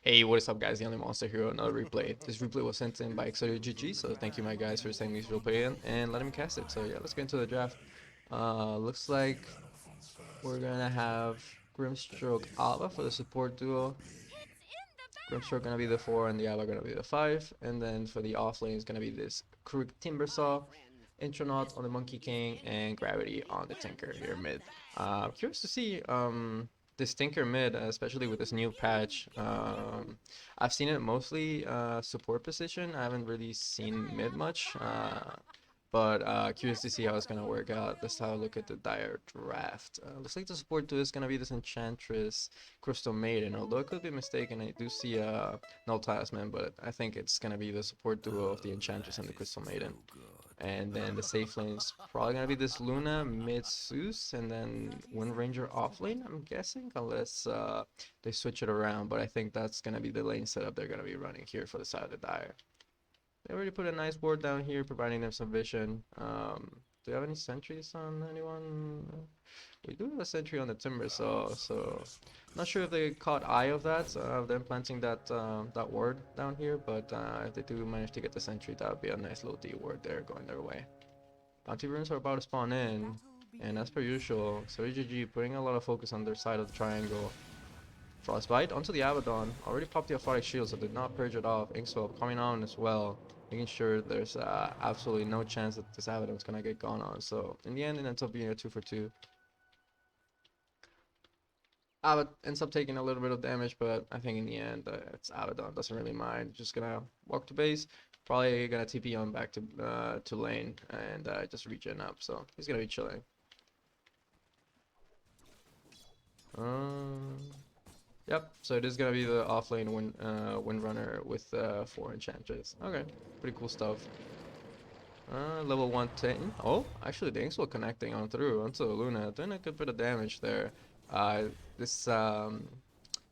Hey, what is up, guys? The Only Monster Hero, another replay. This replay was sent in by Exodio GG, so thank you, my guys, for sending this replay in and letting me cast it. So yeah, let's get into the draft. Looks like we're gonna have Grimstroke Alba for the support duo. Grimstroke gonna be the 4 and the Alba gonna be the 5. And then for the offlane is gonna be this Krug Timbersaw, Intronaut on the Monkey King, and Gravity on the Tinker here mid. Curious to see this Tinker mid, especially with this new patch. I've seen it mostly support position. I haven't really seen mid much. But curious to see how it's gonna work out. Let's have a look at the dire draft. Looks like the support duo is gonna be this Enchantress Crystal Maiden. Although I could be mistaken, I do see Null Talisman, but I think it's gonna be the support duo of the Enchantress and the Crystal Maiden. And then the safe lane is probably gonna be this Luna mid Zeus, and then Wind Ranger off lane, I'm guessing, unless they switch it around. But I think that's gonna be the lane setup they're gonna be running here for the side of the dire. They already put a nice ward down here, providing them some vision. Do you have any sentries on anyone? We do have a sentry on the timber, so not sure if they caught eye of that, them planting that ward down here. But if they do manage to get the sentry, that would be a nice little D ward there going their way. Bounty runes are about to spawn in, and as per usual, GG putting a lot of focus on their side of the triangle. Frostbite onto the Abaddon. Already popped the Aphotic Shield, so did not purge it off. Inkswell coming on as well, making sure there's absolutely no chance that this Abaddon's gonna get gone on. So in the end, it ends up being a 2 for 2. Abaddon ends up taking a little bit of damage, but I think in the end, it's Abaddon. Doesn't really mind. Just gonna walk to base. Probably gonna TP on back to lane and just regen up. So he's gonna be chilling. Yep, so it is gonna be the offlane Windrunner with 4 Enchantress. Okay, pretty cool stuff. Level 110. Oh, actually the Inkswell connecting on through onto Luna, doing a good bit of damage there. Uh, this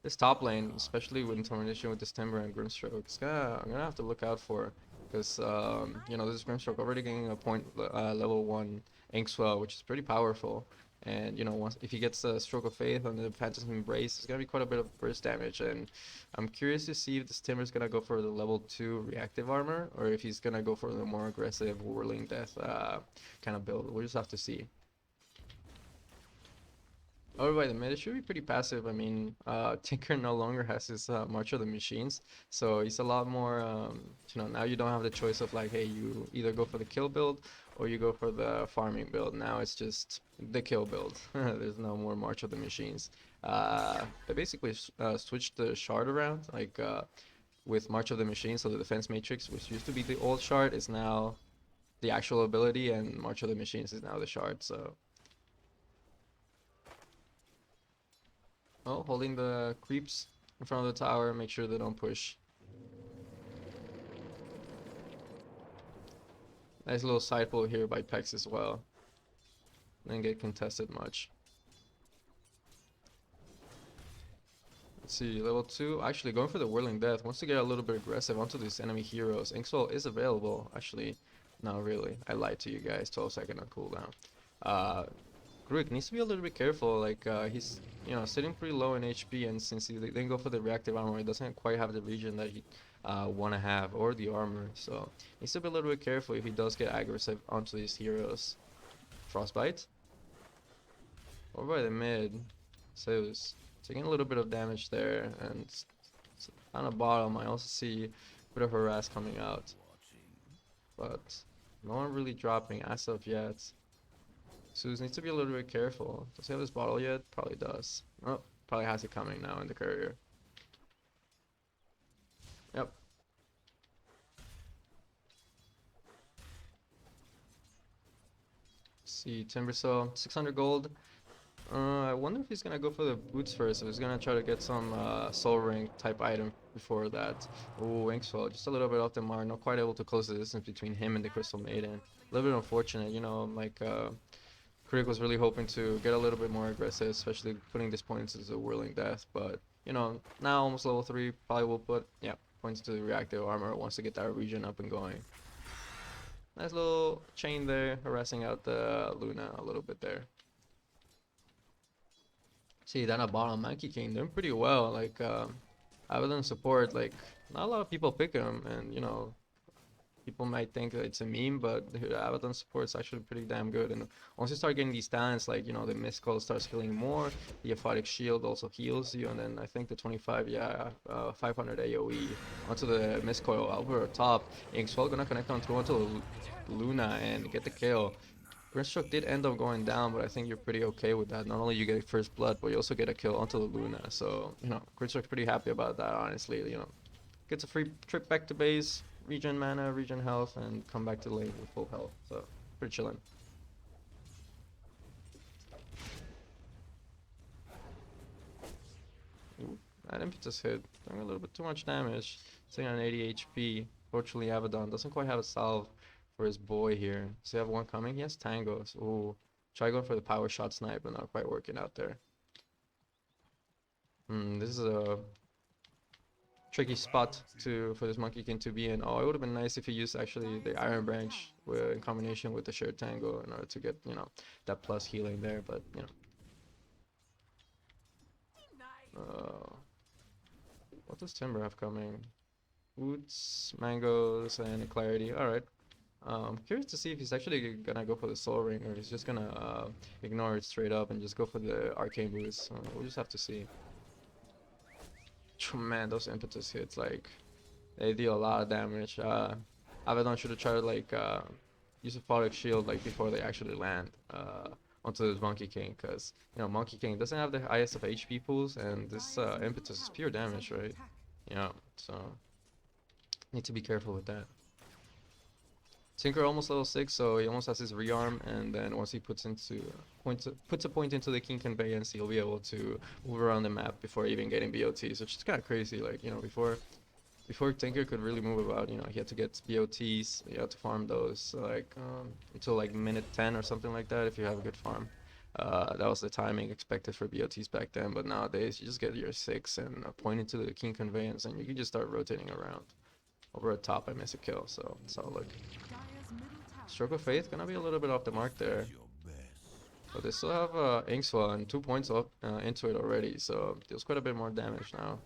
this top lane, especially with combination with this Timber and Grimstroke, I'm gonna have to look out for, because you know, this Grimstroke already getting a point level 1 Inkswell, which is pretty powerful. And you know, once if he gets a Stroke of Faith on the Phantasm Embrace, it's gonna be quite a bit of burst damage. And I'm curious to see if this Timber's gonna go for the level 2 reactive armor, or if he's gonna go for the more aggressive Whirling Death kind of build. We'll just have to see. Over by the mid, it should be pretty passive. I mean, Tinker no longer has his March of the Machines, so he's a lot more, you know, now you don't have the choice of like, hey, you either go for the kill build or you go for the farming build. Now it's just the kill build. There's no more March of the Machines. They basically switched the shard around, like with March of the Machines, so the defense matrix, which used to be the old shard, is now the actual ability, and March of the Machines is now the shard, so... Oh, holding the creeps in front of the tower, make sure they don't push. Nice little side pull here by Pex as well. Didn't get contested much. Let's see, level 2, actually going for the Whirling Death. Wants to get a little bit aggressive onto these enemy heroes. Inkswell is available, actually. Not really. I lied to you guys, 12-second on cooldown. Grook needs to be a little bit careful, like he's, you know, sitting pretty low in HP, and since he didn't go for the reactive armor, he doesn't quite have the regen that he want to have, or the armor, so needs to be a little bit careful if he does get aggressive onto these heroes. Frostbite over by the mid, so he's taking a little bit of damage there, and on the bottom I also see a bit of harass coming out, but no one really dropping as of yet. Zeus needs to be a little bit careful. Does he have his bottle yet? Probably does. Oh, probably has it coming now in the courier. Yep. Let's see, Timbersaw, 600 gold. I wonder if he's gonna go for the boots first, if he's gonna try to get some soul ring type item before that. Oh, Inkswell, just a little bit off the mark, not quite able to close the distance between him and the Crystal Maiden. A little bit unfortunate, you know, like Critic was really hoping to get a little bit more aggressive, especially putting this point into the Whirling Death, but you know, now almost level 3, probably will put, yeah, points to the reactive armor, wants to get that regen up and going. Nice little chain there, harassing out the Luna a little bit there. See, down at bottom, Monkey King doing pretty well, like, Abaddon support, like, not a lot of people pick him, and you know, people might think that it's a meme, but the Abaddon support is actually pretty damn good. And once you start getting these talents, like, you know, the Mistcoil starts healing more, the Aphotic Shield also heals you, and then I think the 25, 500 AoE onto the Mistcoil over top. Inkswell gonna connect on through onto Luna and get the kill. Grimstroke did end up going down, but I think you're pretty okay with that. Not only you get first blood, but you also get a kill onto the Luna. So, you know, Grimstroke's pretty happy about that, honestly. You know, gets a free trip back to base, regen mana, regen health, and come back to lane with full health. So, pretty chillin'. Ooh, that impetus hit. Doing a little bit too much damage. Sitting on 80 HP. Fortunately, Abaddon doesn't quite have a salve for his boy here. So you have one coming. He has tangos. Ooh. Try going for the power shot snipe, but not quite working out there. This is a tricky spot for this Monkey King to be in. Oh, it would have been nice if he used actually the Iron Branch in combination with the shared tango in order to get, you know, that plus healing there, but, you know. What does Timber have coming? Roots, mangoes, and clarity. Alright. Curious to see if he's actually gonna go for the Soul Ring, or he's just gonna ignore it straight up and just go for the Arcane Boost. We'll just have to see. Man, those impetus hits, like, they deal a lot of damage. Abaddon should have tried to, like, use a Aphotic Shield, like, before they actually land onto this Monkey King, because, you know, Monkey King doesn't have the highest of HP pools, and this impetus is pure damage, right? Yeah, so need to be careful with that. Tinker almost level 6, so he almost has his rearm, and then once he puts a point into the King Conveyance, he'll be able to move around the map before even getting BOTs, which is kind of crazy. Like, you know, before Tinker could really move about, you know, he had to get BOTs, he had to farm those, like, until like minute 10 or something like that if you have a good farm. That was the timing expected for BOTs back then, but nowadays you just get your 6 and a point into the King Conveyance, and you can just start rotating around. Over at top, I miss a kill, so let's have a look. Stroke of Faith gonna be a little bit off the mark there, but they still have Inkswell and 2 points up into it already, so deals quite a bit more damage now.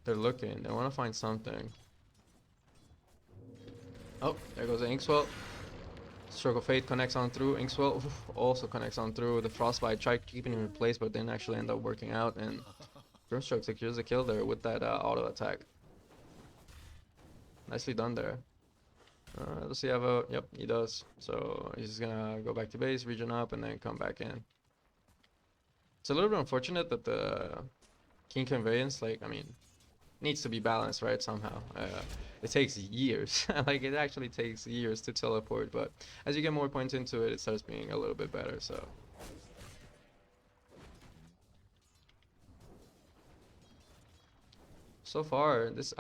They're looking, they want to find something. Oh, there goes the Inkswell. Stroke of Fate connects on through. Inkswell also connects on through. The Frostbite tried keeping him in place, but didn't actually end up working out, and Grimstroke secures a kill there with that auto attack. Nicely done there. Does he have a... Yep, he does. So he's just gonna go back to base, regen up, and then come back in. It's a little bit unfortunate that the King Conveyance, like, I mean, needs to be balanced, right, somehow. It takes years. Like, it actually takes years to teleport, but as you get more points into it, it starts being a little bit better, so... So far, this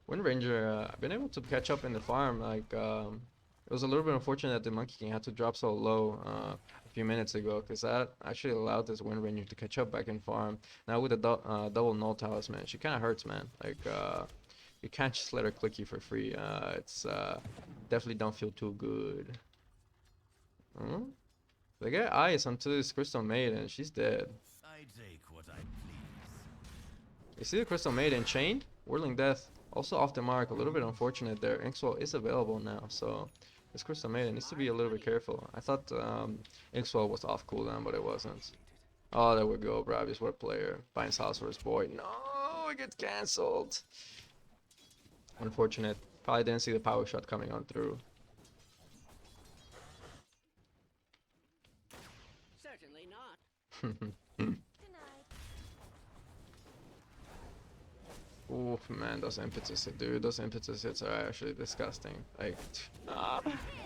Wind Ranger, I've been able to catch up in the farm. Like, it was a little bit unfortunate that the Monkey King had to drop so low a few minutes ago, because that actually allowed this Wind Ranger to catch up back in farm. Now with the double null talisman, she kind of hurts, man. Like, you can't just let her click you for free. It's definitely don't feel too good. They get ice onto this Crystal Maiden. She's dead. You see the Crystal Maiden chained? Whirling Death. Also off the mark, a little bit unfortunate there. Inkswell is available now, so this Crystal Maiden needs to be a little bit careful. I thought Inkswell was off cooldown, but it wasn't. Oh, there we go, Bravius, what a player. Binds house for his boy. No, it gets cancelled. Unfortunate. Probably didn't see the power shot coming on through. Certainly not. Oof, man, those impetus hits, dude. Those impetus hits are actually disgusting. Like,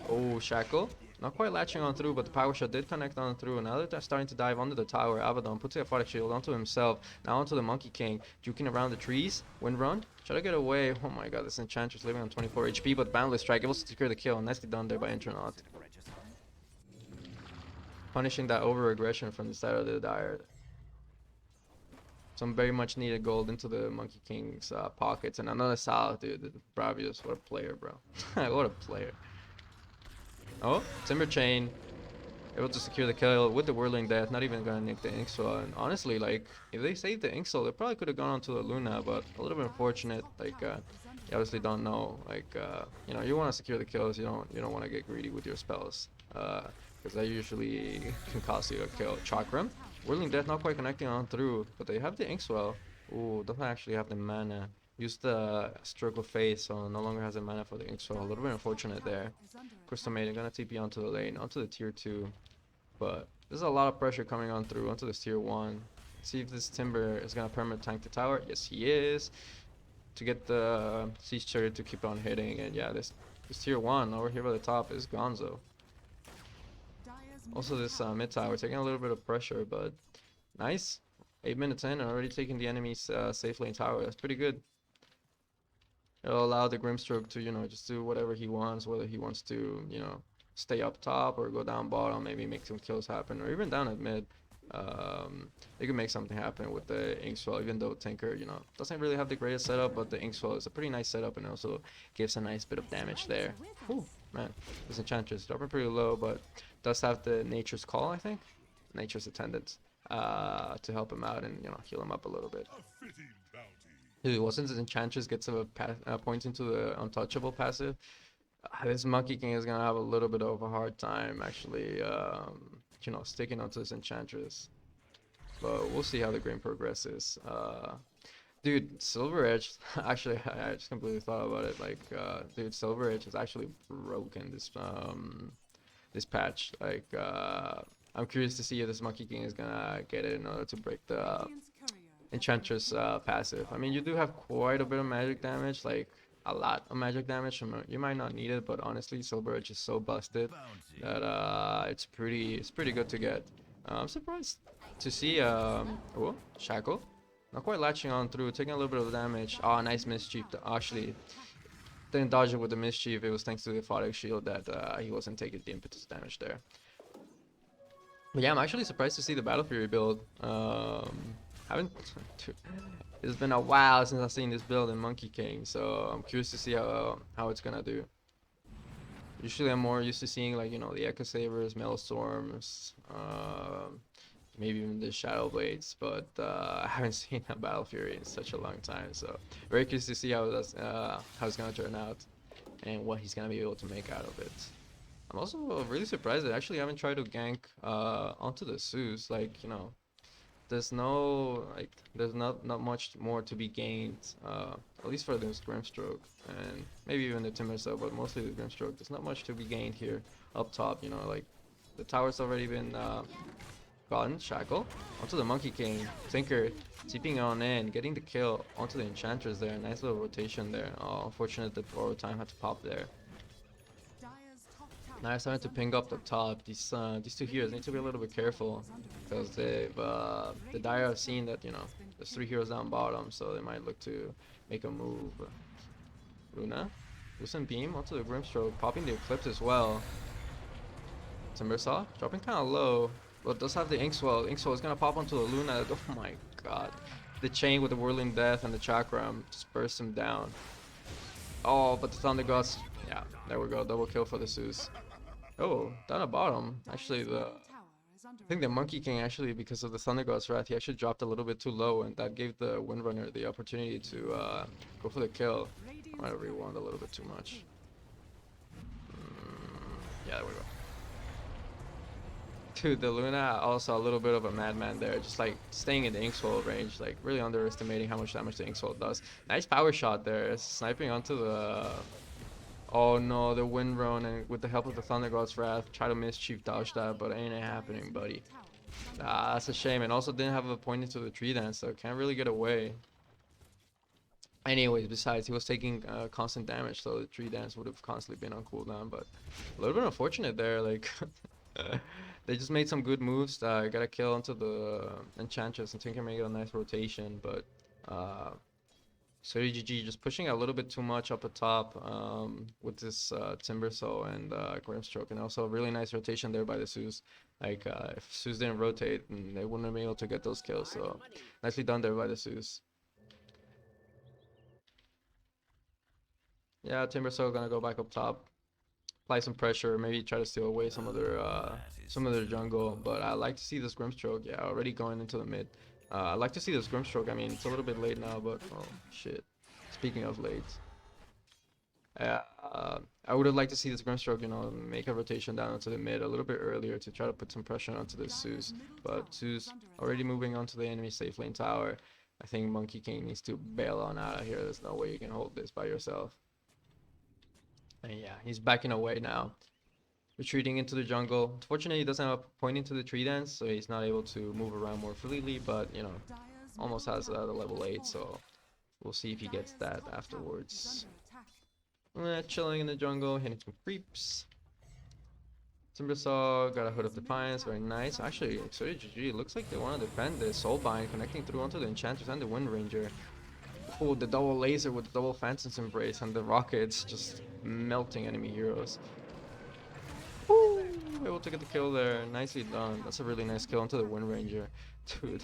oh, Shackle. Not quite latching on through, but the power shot did connect on through. Now that they're starting to dive under the tower, Abaddon puts the Aphotic Shield onto himself. Now onto the Monkey King. Juking around the trees. Wind Run. Try to get away. Oh my god, this Enchantress living on 24 HP, but Boundless Strike able to secure the kill. Nicely done there by Intronaut. Punishing that over-aggression from the side of the Dire. Some very much needed gold into the Monkey King's pockets, and another salve, dude. Bravius, what a player, bro. What a player. Oh, Timber Chain. able to secure the kill with the Whirling Death, not even gonna nick the Inkswell. And honestly, like, if they saved the Inkswell, they probably could have gone onto the Luna, but a little bit unfortunate. Like, you obviously don't know. Like, you know, you want to secure the kills. You don't want to get greedy with your spells, because that usually can cost you a kill. Chakram, Whirling Death not quite connecting on through, but they have the Inkswell. Ooh, doesn't actually have the mana. Used the Stroke of Fate, so no longer has the mana for the Inkswell. A little bit unfortunate there. Crystal Maiden gonna TP onto the lane, onto the tier 2. But there's a lot of pressure coming on through onto this tier 1. Let's see if this Timber is gonna permanent tank the tower. Yes, he is. To get the Siege Chariot to keep on hitting. And yeah, this tier 1 over here by the top is Gonzo. Also this mid tower taking a little bit of pressure, but nice. 8 minutes in and already taking the enemy's safe lane tower. That's pretty good. It'll allow the Grimstroke to, you know, just do whatever he wants, whether he wants to, you know, stay up top or go down bottom, maybe make some kills happen, or even down at mid. They could make something happen with the Inkswell, even though Tinker, you know, doesn't really have the greatest setup, but the Inkswell is a pretty nice setup and also gives a nice bit of damage there. Whew, man, this Enchantress dropping pretty low, but does have the Nature's Call, I think? Nature's Attendant, to help him out and, you know, heal him up a little bit. Dude, well, since Enchantress gets a point into the Untouchable passive, this Monkey King is gonna have a little bit of a hard time actually, you know, sticking onto this Enchantress. But we'll see how the game progresses. Dude, Silver Edge, actually, I just completely thought about it. Like, dude, Silver Edge is actually broken this patch. Like, I'm curious to see if this Monkey King is gonna get it in order to break the Enchantress passive. I mean, you do have quite a bit of magic damage, like a lot of magic damage. You might not need it, but honestly, Silver Edge is so busted that it's pretty good to get. I'm surprised to see oh, Shackle, not quite latching on through, taking a little bit of damage. Oh, nice Mischief. Actually, didn't dodge it with the Mischief. It was thanks to the Photic Shield that he wasn't taking the impetus damage there. But yeah, I'm actually surprised to see the Battle Fury build. Haven't it's been a while since I've seen this build in Monkey King, so I'm curious to see how it's gonna do. Usually I'm more used to seeing, like, you know, the Echo Sabers, Maelstorms, maybe even the Shadow Blades, but I haven't seen a Battle Fury in such a long time, so very curious to see how it's gonna turn out and what he's gonna be able to make out of it. I'm also really surprised that I actually haven't tried to gank onto the Zeus. Like, you know, there's not much more to be gained, at least for this Grimstroke, and maybe even the Timber Cell, but mostly the Grimstroke. There's not much to be gained here up top, you know, like the tower's already been gotten. Shackle onto the Monkey King. Tinker TPing on in, getting the kill onto the Enchantress there. Nice little rotation there. Oh, unfortunate that borrow time had to pop there. Now it's starting to ping up the top. These two heroes need to be a little bit careful because they've the Dire have seen that, you know, there's 3 heroes down bottom, so they might look to make a move. Luna, Lucent Beam onto the Grimstroke, popping the Eclipse as well. Timbersaw dropping kind of low, but does have the Inkswell. Inkswell is gonna pop onto the Luna. Oh my god, the chain with the Whirling Death and the Chakram just bursts him down. Oh, but the Thunder Gods, yeah, there we go, double kill for the Zeus. Oh, down at bottom. Actually, I think the Monkey King, actually, because of the Thunder God's Wrath, he actually dropped a little bit too low, and that gave the Windrunner the opportunity to go for the kill. Might have rewound a little bit too much. Yeah, there we go. Dude, the Luna also a little bit of a madman there, just like staying in the Inkswell range, like really underestimating how much damage the Inkswell does. Nice power shot there, sniping onto the... Oh no, the Windrun, and with the help of the Thunder God's Wrath, try to Mischief dodge that, but ain't happening, buddy. Ah, that's a shame, and also didn't have a point into the tree dance, so can't really get away. Anyways, besides, he was taking constant damage, so the tree dance would have constantly been on cooldown, but a little bit unfortunate there, like... They just made some good moves. Got a kill onto the Enchantress, and Tinker made a nice rotation, but... So GG just pushing a little bit too much up the top with this Timbersaw and Grimstroke, and also a really nice rotation there by the Zeus. Like if Zeus didn't rotate, they wouldn't have been able to get those kills. So nicely done there by the Zeus. Yeah, Timbersaw gonna go back up top, apply some pressure, maybe try to steal away some of their jungle. But I like to see this Grimstroke. Yeah, already going into the mid. I like to see this Grimstroke. I mean, it's a little bit late now, but oh shit. Speaking of late, I would have liked to see this Grimstroke, make a rotation down into the mid a little bit earlier to try to put some pressure onto this Zeus. But Zeus already moving onto the enemy safe lane tower. I think Monkey King needs to bail on out of here. There's no way you can hold this by yourself. And yeah, he's backing away now. Retreating into the jungle. Unfortunately, he doesn't have a point into the tree dance, so he's not able to move around more freely, but, almost has the level 8, so we'll see if he gets that afterwards. Chilling in the jungle, hitting some creeps. Timbersaw got a Hood of Defiance, very nice. Actually, Exodia GG, looks like they want to defend this Soulbind, connecting through onto the Enchantress and the Wind Ranger. Oh, the double laser with the double Phantom's Embrace and the rockets just melting enemy heroes. Woo! Able to get the kill there. Nicely done. That's a really nice kill onto the Wind Ranger. Dude,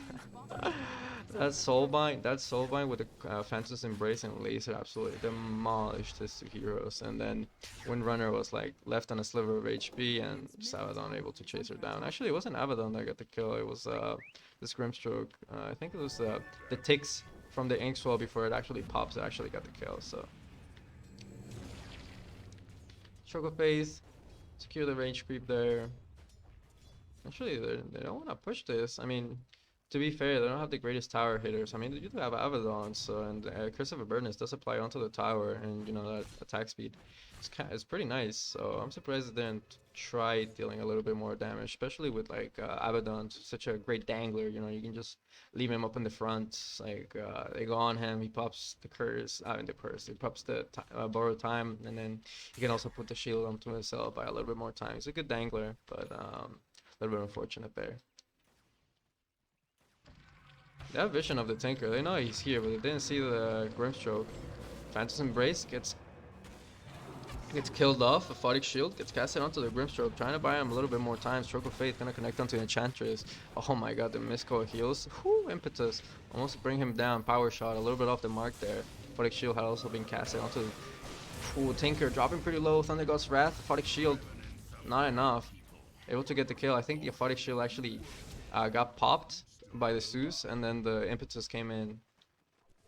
that Soulbind with the Phantom's Embrace and laser absolutely demolished his two heroes. And then Windrunner was like left on a sliver of HP, and Savadon able to chase her down. Actually, it wasn't Abaddon that got the kill. It was this Grimstroke. I think it was the ticks from the Inkswell before it actually pops. It actually got the kill. So Stroke of Faith. Secure the range creep there. Actually, they don't want to push this. I mean, to be fair, they don't have the greatest tower hitters. I mean, they do have Abaddon, so, and Curse of Avernus does apply onto the tower, and that attack speed. It's pretty nice. So I'm surprised they didn't try dealing a little bit more damage, especially with like Abaddon, such a great dangler. You can just leave him up in the front. Like they go on him, he pops the curse, he pops the borrowed time, and then he can also put the shield onto himself by a little bit more time. He's a good dangler, but a little bit unfortunate there. They have vision of the Tinker. They know he's here, but they didn't see the Grimstroke. Phantom's Embrace gets killed off. Aphotic Shield gets casted onto the Grimstroke, trying to buy him a little bit more time. Stroke of Faith gonna connect onto Enchantress. Oh my god, the Misco heals. Whoo, Impetus. Almost bring him down. Power Shot, a little bit off the mark there. Aphotic Shield had also been casted onto the Tinker, dropping pretty low. Thunder God's Wrath. Aphotic Shield, not enough. Able to get the kill. I think the Aphotic Shield actually got popped by the Zeus, and then the Impetus came in.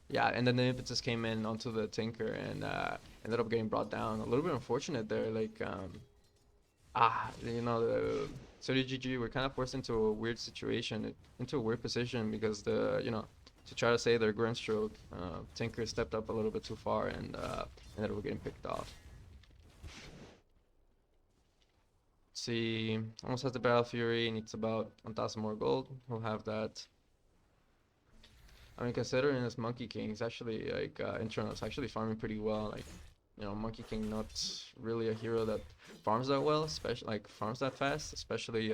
Yeah, and then the Impetus came in onto the Tinker and ended up getting brought down. A little bit unfortunate there. Like, the GG were kind of forced into a weird situation, into a weird position because to try to save their Grimstroke, Tinker stepped up a little bit too far and ended up getting picked off. See, almost has the Battle Fury, needs about 1,000 more gold. We'll have that. I mean, considering this Monkey King, he's actually like Intronut's actually farming pretty well. Like, Monkey King not really a hero that farms that well, especially like farms that fast, especially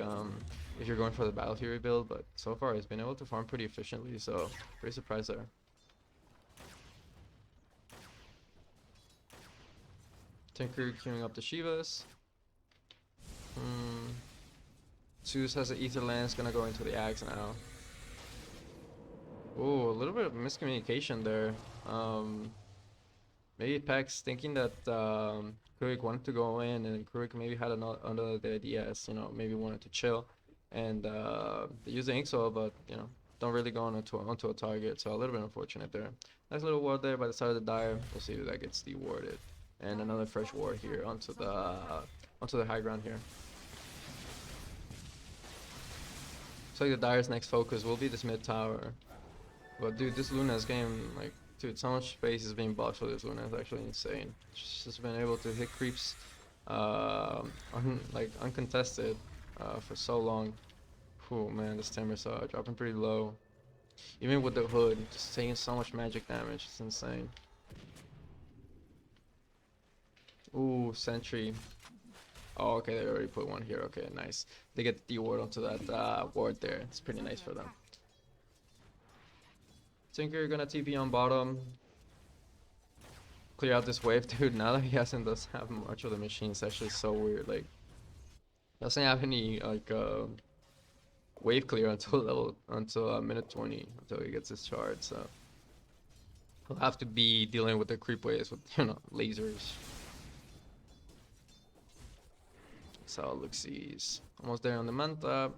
if you're going for the Battle Fury build. But so far, he's been able to farm pretty efficiently, so pretty surprised there. Tinker queuing up the Shivas. Zeus has an Ether Lance, gonna go into the Axe now. Oh, a little bit of miscommunication there. Maybe Pax thinking that Kurik wanted to go in, and Kurik maybe had another idea, as maybe wanted to chill and use the Inkswell, but don't really go onto a target. So a little bit unfortunate there. Nice little ward there by the side of the Dire. We'll see if that gets dewarded, and another fresh ward here onto the high ground here. So the Dire's next focus will be this mid tower. But dude, this Luna's game, like, dude, so much space is being blocked for this Luna. It's actually insane. Just been able to hit creeps, uncontested, for so long. Oh man, this Timbersaw dropping pretty low. Even with the hood, just taking so much magic damage. It's insane. Ooh, Sentry. Oh, okay, they already put one here. Okay, nice. They get the ward onto that ward there. It's pretty nice for them. Tinker gonna TP on bottom. Clear out this wave, dude. Now that he doesn't have much of the machine, it's actually so weird. Like, doesn't have any like wave clear until minute 20 until he gets his charge. So he'll have to be dealing with the creep waves with lasers. So look-sees. Almost there on the Manta.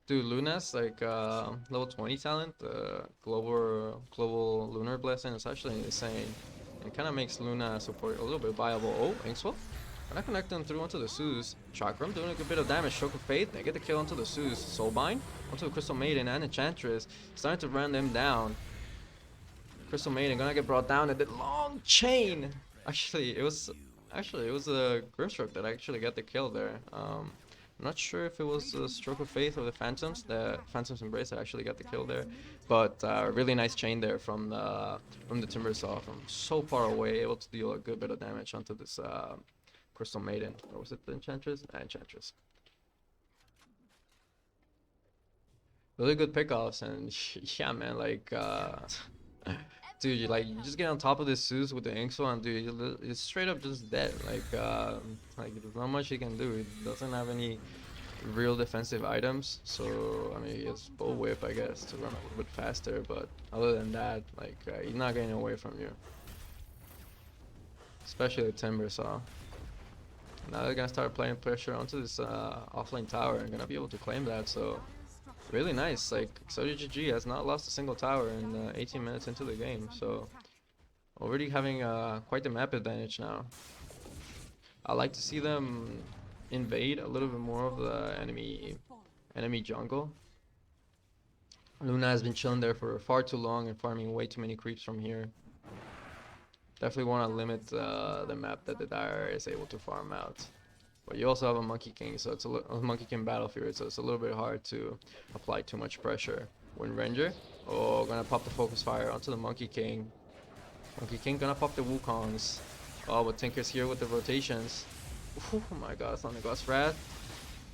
Dude, Luna's like level 20 talent. Global Lunar Blessing is actually insane. It kind of makes Luna support a little bit viable. Oh, Inkswell. When I connect them through onto the Suze. Chakram doing a good bit of damage. Stroke of Faith. They get the kill onto the Suze. Soulbind onto the Crystal Maiden and Enchantress. Starting to run them down. Crystal Maiden gonna get brought down. And the long chain. Actually, it was a Grimstroke that actually got the kill there. I'm not sure if it was the Stroke of Faith or the Phantoms. The Phantoms Embrace that actually got the kill there, but really nice chain there from the Timbersaw from so far away, able to deal a good bit of damage onto this Crystal Maiden. Or was it the Enchantress? Enchantress. Really good pickoffs, and yeah, man, like dude, you just get on top of this Zeus with the Inkswell, and dude, it's straight up just dead. Like there's not much he can do. He doesn't have any real defensive items, so I mean, he has Bullwhip, I guess, to run a little bit faster. But other than that, like he's not getting away from you, especially the Timbersaw. Now they're gonna start playing pressure onto this offlane tower and gonna be able to claim that. So really nice. Like Exodia GG has not lost a single tower in 18 minutes into the game, so already having quite the map advantage now. I like to see them invade a little bit more of the enemy jungle. Luna has been chilling there for far too long and farming way too many creeps from here. Definitely want to limit the map that the Dire is able to farm out. But you also have a Monkey King, so it's a Monkey King Battlefield, so it's a little bit hard to apply too much pressure. Wind Ranger, oh, gonna pop the Focus Fire onto the Monkey King. Monkey King gonna pop the Wukongs. Oh, but Tinker's here with the rotations. Oh my god, Thunder God's Wrath.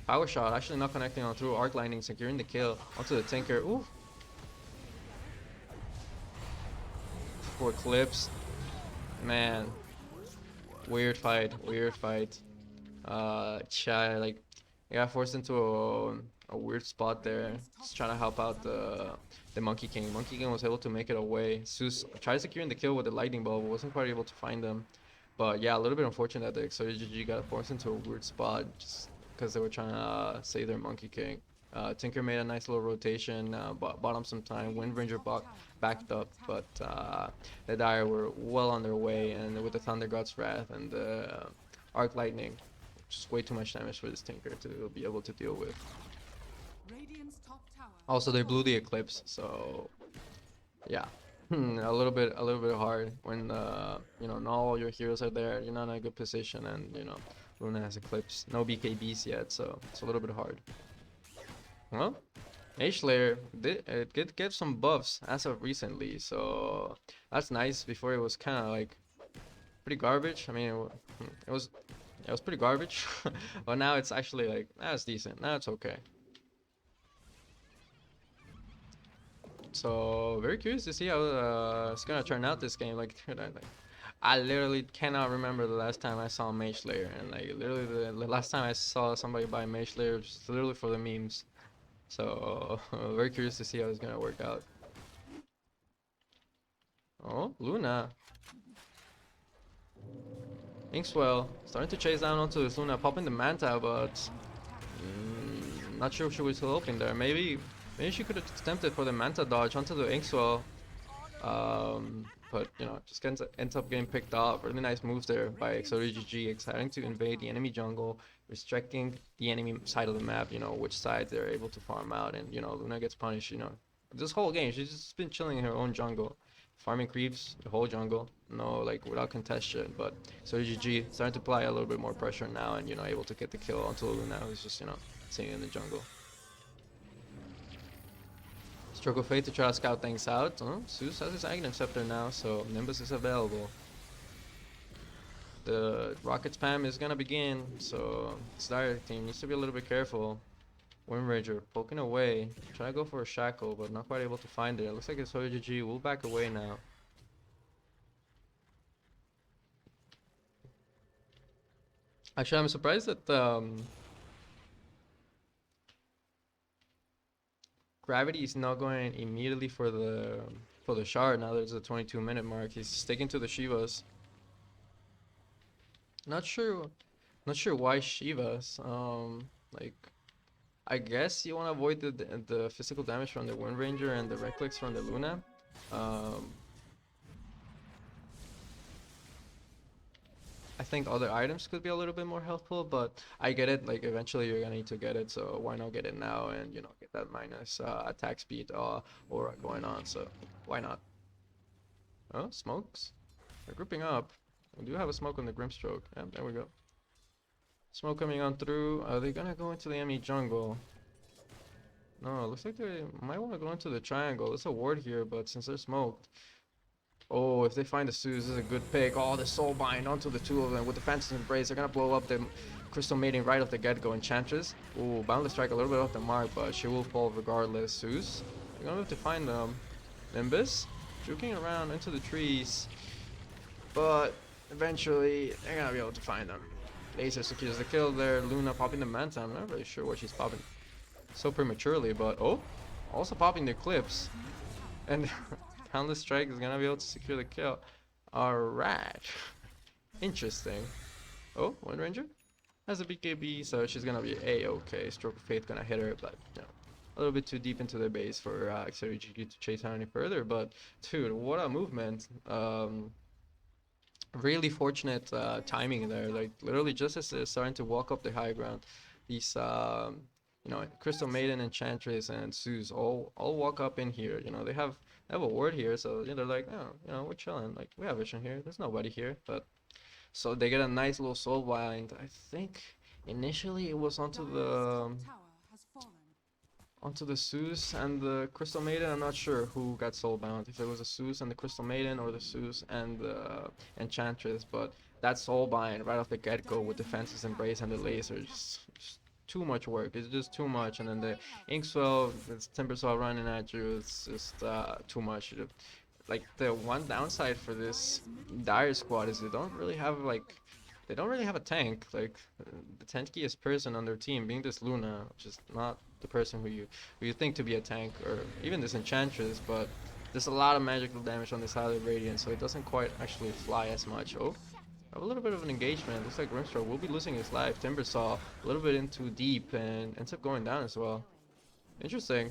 Power Shot, actually not connecting on through. Arc Lightning, securing the kill onto the Tinker. Ooh. For Clips. Man. Weird fight, weird fight. Chai, like, he got forced into a weird spot there. Just trying to help out the Monkey King. Monkey King was able to make it away. Zeus tried securing the kill with the lightning bolt, but wasn't quite able to find them. But yeah, a little bit unfortunate that the Exodia GG got forced into a weird spot just because they were trying to save their Monkey King. Tinker made a nice little rotation, bought him some time. Wind Ranger backed up, but the Dire were well on their way, and with the Thunder God's Wrath and the Arc Lightning, just way too much damage for this Tinker to be able to deal with. Also, they blew the Eclipse, so yeah, a little bit hard when you know, not all your heroes are there. You're not in a good position, and you know, Luna has Eclipse, no BKBs yet, so it's a little bit hard. Well, H-Layer did get some buffs as of recently, so that's nice. Before it was kind of like pretty garbage. I mean, it was pretty garbage, but now it's actually like, that's decent. Now it's okay. So very curious to see how it's gonna turn out this game. Like, dude, I literally cannot remember the last time I saw Mage Slayer, and like literally the last time I saw somebody buy Mage Slayer was literally for the memes. So very curious to see how it's gonna work out. Oh, Luna. Inkswell starting to chase down onto this Luna, popping the Manta, but not sure if she was still open there. Maybe she could have attempted for the Manta dodge onto the Inkswell. But you know, just ends up getting picked off. Really nice moves there by Exodia GG, exciting to invade the enemy jungle, restricting the enemy side of the map, you know, which side they're able to farm out, and you know, Luna gets punished, you know. This whole game, she's just been chilling in her own jungle, farming creeps, the whole jungle, no, like, without contention. But Exodia GG starting to apply a little bit more pressure now, and you know, able to get the kill onto Luna, who's just, you know, sitting in the jungle. Stroke of Fate to try to scout things out. Zeus has his Aghanim Scepter now, so Nimbus is available. The rocket spam is gonna begin, so this Dire team needs to be a little bit careful. Wind Ranger poking away, trying to go for a shackle, but not quite able to find it. It looks like it's GG will back away now. Actually, I'm surprised that Gravity is not going immediately for the shard. Now there's a 22-minute mark. He's sticking to the Shivas. Not sure Not sure why Shivas. Like I guess you want to avoid the physical damage from the Wind Ranger and the Reckless from the Luna. Um, I think other items could be a little bit more helpful, but I get it. Like eventually you're gonna need to get it, so why not get it now and get that minus attack speed aura going on. So why not? Oh, smokes. They're grouping up. We do have a smoke on the Grimstroke. Yeah, there we go. Smoke coming on through. Are they gonna go into the enemy jungle? No, it looks like they might want to go into the triangle. There's a ward here, but since they're smoked. Oh, if they find the Suze, this is a good pick. Oh, the Soul Bind onto the two of them with the Phantom's Embrace. They're gonna blow up the Crystal Maiden right off the get-go. Enchantress. Ooh, Boundless Strike a little bit off the mark, but she will fall regardless. Suze. They're gonna have to find them. Nimbus. Juking around into the trees. But eventually, they're gonna be able to find them. Laser secures the kill there. Luna popping the Manta. I'm not really sure what she's popping so prematurely, but oh, also popping the Eclipse. And Boundless Strike is gonna be able to secure the kill. Alright. Interesting. Oh, Wind Ranger has a BKB, so she's gonna be A-okay. Stroke of Fate gonna hit her, but a little bit too deep into the base for XRGG to chase her any further. But dude, what a movement. Really fortunate timing there. Like literally just as they're starting to walk up the high ground, these Crystal Maiden, Enchantress, and Suze all walk up in here. They have a ward here, so they're like, oh, we're chilling. Like we have vision here. There's nobody here, but so they get a nice little soul bind. I think initially it was onto the Zeus and the Crystal Maiden. I'm not sure who got soulbound, if it was the Zeus and the Crystal Maiden or the Zeus and the Enchantress, but that soulbind right off the get-go with the Fence's Embrace and the laser, just too much work. It's just too much. And then the Inkswell, it's Timbersaw running at you. It's just too much. Like the one downside for this Dire squad is they don't really have a tank. Like the tankiest person on their team being this Luna, which is not the person who you think to be a tank, or even this Enchantress, but there's a lot of magical damage on this side of Radiant, so it doesn't quite actually fly as much. Oh, have a little bit of an engagement. Looks like Grimstroke will be losing his life. Timbersaw a little bit in too deep and ends up going down as well. Interesting.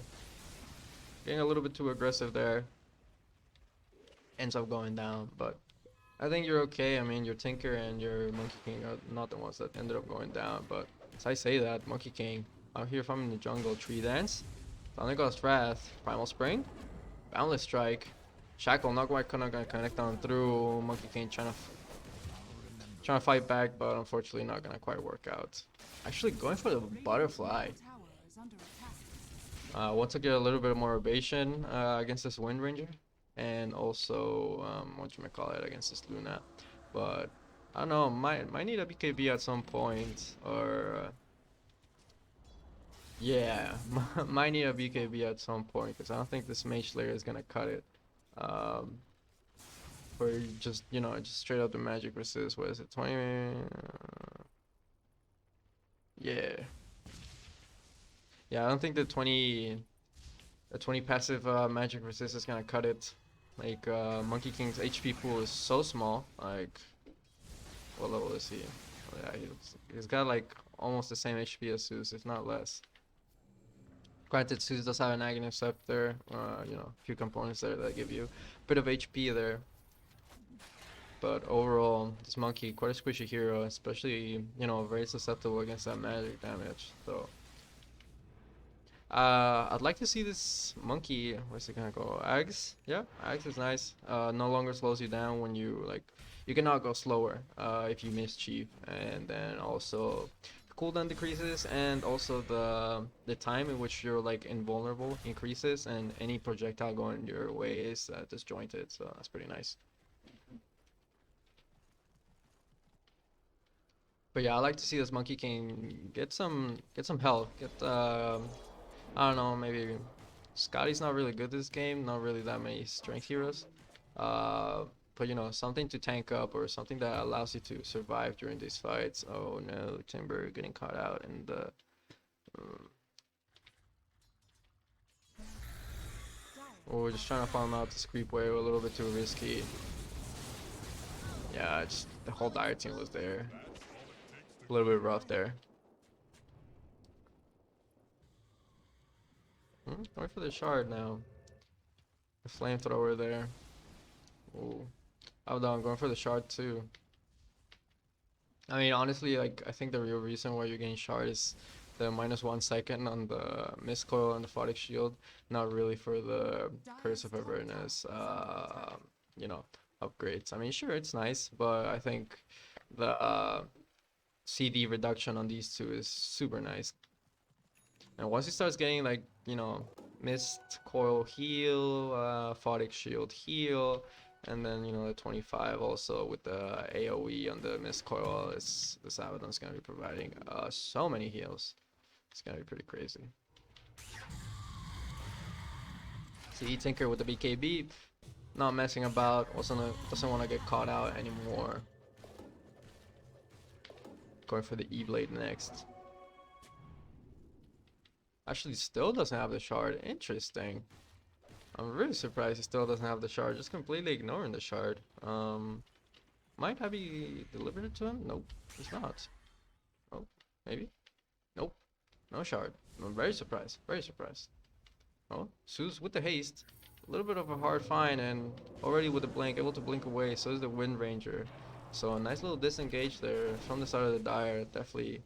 Getting a little bit too aggressive there. Ends up going down, but I think you're okay. I mean, your Tinker and your Monkey King are not the ones that ended up going down, but as I say that, Monkey King out here farming the jungle. Tree Dance, Thundergust Wrath, Primal Spring, Boundless Strike, Shackle not quite gonna connect on through. Monkey King trying to fight back, but unfortunately not gonna quite work out. Actually going for the Butterfly. Want to get a little bit more ovation against this Wind Ranger, and also whatchamacallit, against this Luna, but I don't know, might need a BKB at some point, or yeah, might need a BKB at some point, because I don't think this Mage Slayer is gonna cut it. Or just just straight up the magic resist. What is it, 20? Yeah, I don't think the 20 passive magic resist is gonna cut it. Like Monkey King's HP pool is so small. Like, what level is he? Oh, yeah, he's got like almost the same HP as Zeus, if not less. Granted, Zeus does have an Aghanim Scepter, a few components there that give you a bit of HP there. But overall, this Monkey, quite a squishy hero, especially, very susceptible against that magic damage. So, I'd like to see this Monkey. Where's it gonna go? Ags? Yeah, Ags is nice. No longer slows you down when you cannot go slower if you mischief, and then also the cooldown decreases, and also the time in which you're like invulnerable increases, and any projectile going your way is disjointed. So that's pretty nice. But yeah, I like to see this Monkey King get some health. I don't know, maybe Scotty's not really good this game, not really that many strength heroes. But something to tank up, or something that allows you to survive during these fights. Oh no, Timber getting caught out in the oh, just trying to farm out this creep wave, a little bit too risky. Yeah, just the whole dire team was there. A little bit rough there. Going for the shard now. The flamethrower there. Ooh. I'm going for the shard too. I mean, honestly, like, I think the real reason why you're getting shard is the -1 second on the mist coil and the Photic shield, not really for the Curse of Avernus, you know, upgrades. I mean, sure, it's nice, but I think the CD reduction on these two is super nice. And once he starts getting, like, you know, mist coil heal, Photic shield heal, and then, you know, the 25 also with the AoE on the mist coil, is this Abaddon's gonna be providing so many heals. It's gonna be pretty crazy. See, Tinker with the BKB, not messing about, also doesn't want to get caught out anymore. Going for the E-Blade next. Actually, still doesn't have the shard. Interesting. I'm really surprised he still doesn't have the shard. Just completely ignoring the shard. Might have he delivered it to him? Nope, he's not. Oh, maybe? Nope, no shard. I'm very surprised. Very surprised. Oh, Sue's with the haste. A little bit of a hard find, and already with the blink, able to blink away. So is the Wind Ranger. So a nice little disengage there from the side of the Dire. Definitely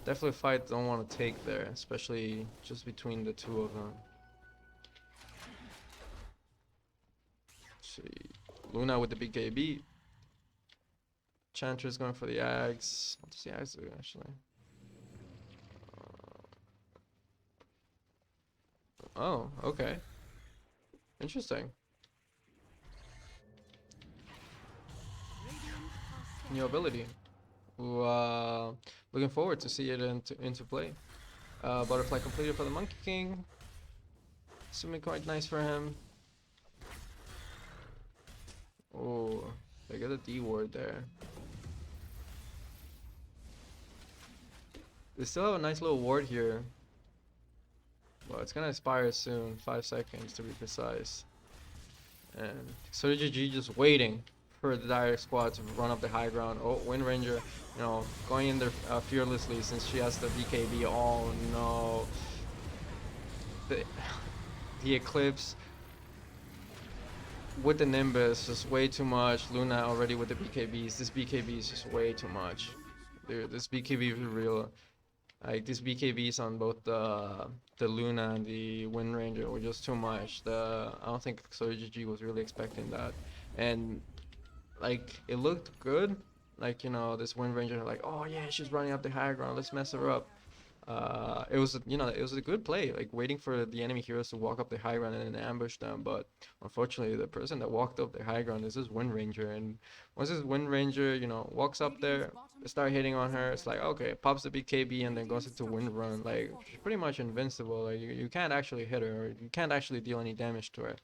a fight don't want to take there, especially just between the two of them. Let's see, Luna with the BKB. Chanter's going for the Ags. What does the Ags do actually? Oh, okay. Interesting. New ability. Ooh, looking forward to see it into play. Butterfly completed for the Monkey King. Assuming quite nice for him. Oh, they get a D ward there. They still have a nice little ward here. Well, it's gonna expire soon, 5 seconds to be precise. And so GG just waiting for the Dire squad to run up the high ground. Oh, Wind Ranger, you know, going in there fearlessly since she has the BKB. Oh no. The Eclipse with the Nimbus just way too much. Luna already with the BKBs. This BKB is just way too much. Dude, this BKB is real. Like, these BKBs on both the Luna and the Wind Ranger were just too much. I don't think GG was really expecting that. And like, it looked good. Like, you know, this Wind Ranger, like, oh yeah, she's running up the high ground, let's mess her up. It was, you know, it was a good play, like waiting for the enemy heroes to walk up the high ground and then ambush them. But unfortunately, the person that walked up the high ground is this Wind Ranger, and once this Wind Ranger, you know, walks up there, start hitting on her, it's like, okay, pops the BKB and then goes into Wind Run. Like, she's pretty much invincible. Like, you can't actually hit her, or you can't actually deal any damage to her.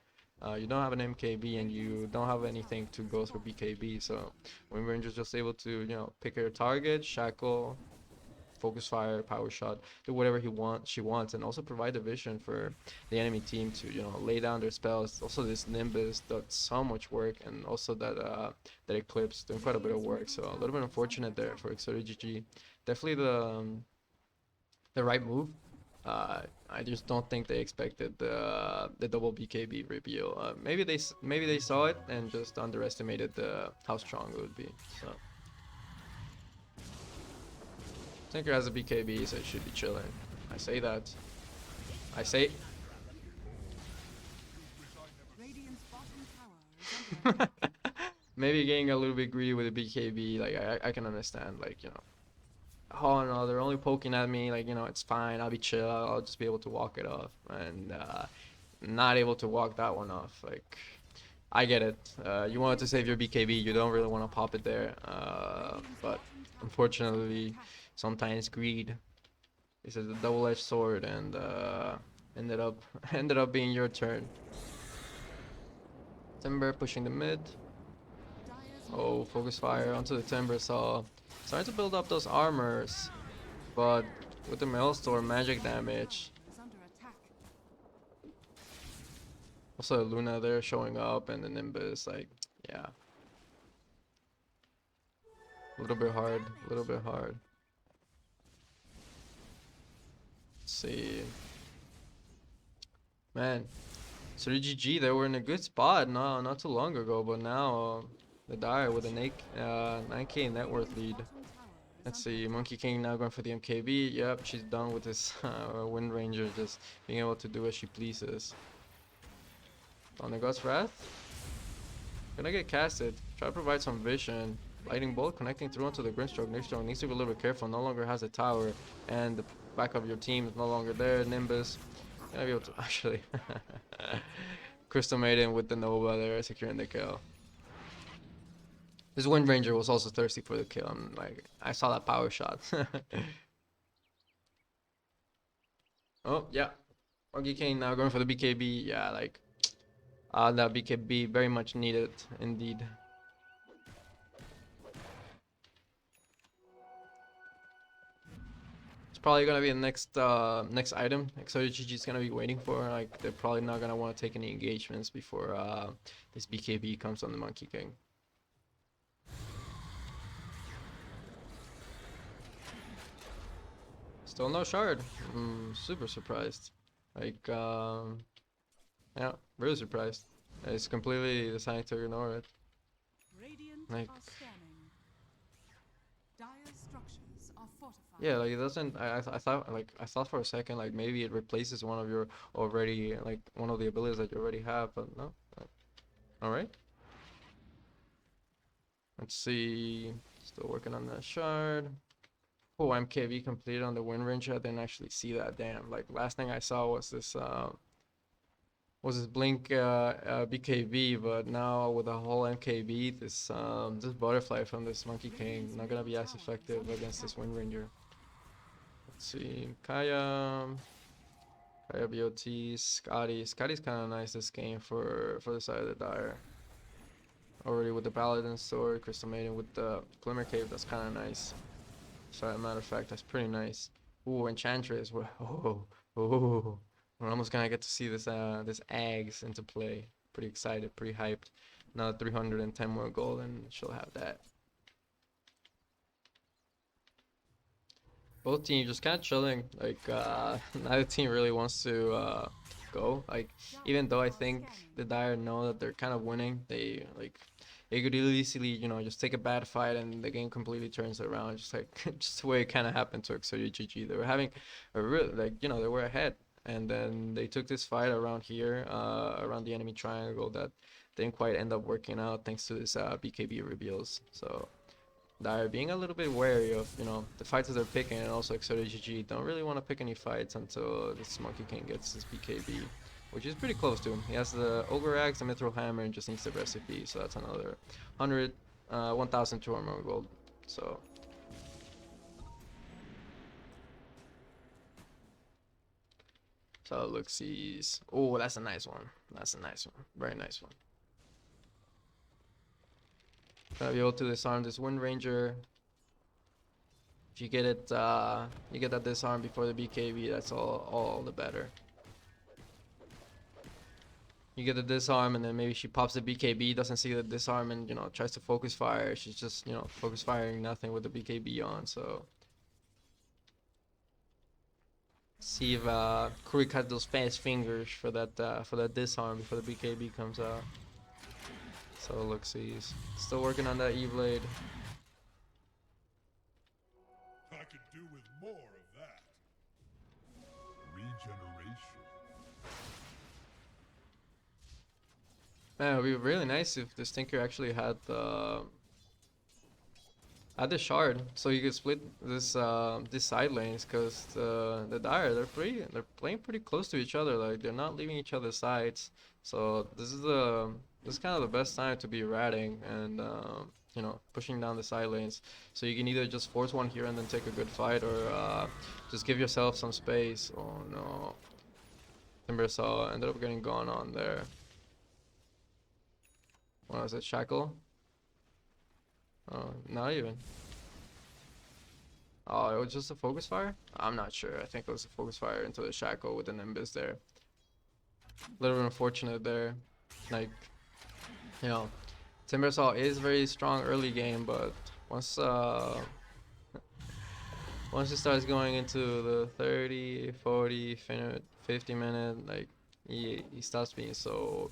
You don't have an MKB and you don't have anything to go through BKB, so Wind Ranger's just able to, you know, pick her target, shackle, focus fire, power shot, do whatever she wants, and also provide the vision for the enemy team to, you know, lay down their spells. Also, this Nimbus does so much work, and also that Eclipse doing quite a bit of work. So a little bit unfortunate there for GG. Definitely the right move. I just don't think they expected the double BKB reveal. Maybe they saw it and just underestimated how strong it would be. So Tinker has a BKB, so it should be chilling. I say that. I say. Maybe getting a little bit greedy with the BKB. Like, I can understand. Like, you know. Oh no, they're only poking at me, like, you know, it's fine, I'll be chill, I'll just be able to walk it off, and not able to walk that one off. Like, I get it, you wanted to save your BKB, you don't really want to pop it there, but unfortunately, sometimes greed is a double-edged sword, and ended up being your turn. Timber pushing the mid. Oh, focus fire onto the Timber Saw. Starting to build up those armors, but with the Maelstrom magic damage. Also Luna there showing up, and the Nimbus, like, yeah. A little bit hard, a little bit hard. see. Man, so the GG, they were in a good spot not too long ago, but now the Dire with an 9k net worth lead. Let's see, Monkey King now going for the MKB. Yep, she's done with this Wind Ranger just being able to do as she pleases. On the God's Wrath. Gonna get casted. Try to provide some vision. Lightning Bolt connecting through onto the Grimstroke. Grimstroke needs to be a little bit careful. No longer has a tower. And the back of your team is no longer there. Nimbus. Gonna be able to actually. Crystal Maiden with the Nova there securing the kill. This Wind Ranger was also thirsty for the kill. I'm like, I saw that power shot. Oh, yeah. Monkey King now going for the BKB. Yeah, like, that BKB very much needed indeed. It's probably gonna be the next item Exotic GG is gonna be waiting for. Like, they're probably not gonna want to take any engagements before this BKB comes on the Monkey King. Still no shard. Super surprised. Like, yeah, really surprised. It's completely deciding to ignore it. Like, yeah, like it doesn't. I thought for a second like maybe it replaces one of your already like one of the abilities that you already have, but no. All right. Let's see. Still working on that shard. Oh, MKV completed on the Wind Ranger. I didn't actually see that. Damn. Like last thing I saw was this Blink BKB, but now with the whole MKB, this butterfly from this Monkey King not gonna be as effective against this Wind Ranger. Let's see. Kaya BOT, Scotty. Scotty's kind of nice this game for the side of the Dire. Already with the Paladin Sword, Crystal Maiden with the Glimmer Cave. That's kind of nice. So, as a matter of fact, that's pretty nice. Ooh, Enchantress. Oh. We're almost gonna get to see this Ags into play. Pretty excited, pretty hyped. Now 310 more gold and she'll have that. Both teams just kind of chilling. Like neither team really wants to go. Like even though I think the Dire know that they're kind of winning, they could easily just take a bad fight and the game completely turns around. Just like just the way it kind of happened to Exodia GG. They were having a real they were ahead. And then they took this fight around here, around the enemy triangle that didn't quite end up working out thanks to this BKB reveals. So Dire being a little bit wary of, the fights that they're picking, and also Exodia GG don't really want to pick any fights until this Monkey King gets his BKB, which is pretty close to him. He has the Ogre Axe, the Mithril Hammer, and just needs the recipe, so that's another 1,200 more gold. So look sees. Oh, that's a nice one. That's a nice one. Very nice one. Gonna be able to disarm this Wind Ranger. If you get it, you get that disarm before the BKB. That's all the better. You get the disarm, and then maybe she pops the BKB, doesn't see the disarm, and tries to focus fire. She's just focus firing nothing with the BKB on. So. See if Kurik has those fast fingers for that disarm before the BKB comes out. So look, he's still working on that E-Blade. I could do with more of that. Regeneration. Man, it would be really nice if this Tinker actually had the shard, so you could split this these side lanes, because the Dire they're playing pretty close to each other. Like they're not leaving each other's sides. So this is kind of the best time to be ratting and pushing down the side lanes. So you can either just force one here and then take a good fight, or just give yourself some space. Oh no, Timbersaw ended up getting gone on there. What was it, Shackle? Oh, not even. Oh, it was just a focus fire? I'm not sure. I think it was a focus fire into the Shackle with the Nimbus there. A little bit unfortunate there. Like, Timbersaw is very strong early game, but once Once it starts going into the 30, 40, 50 minute, like he stops being so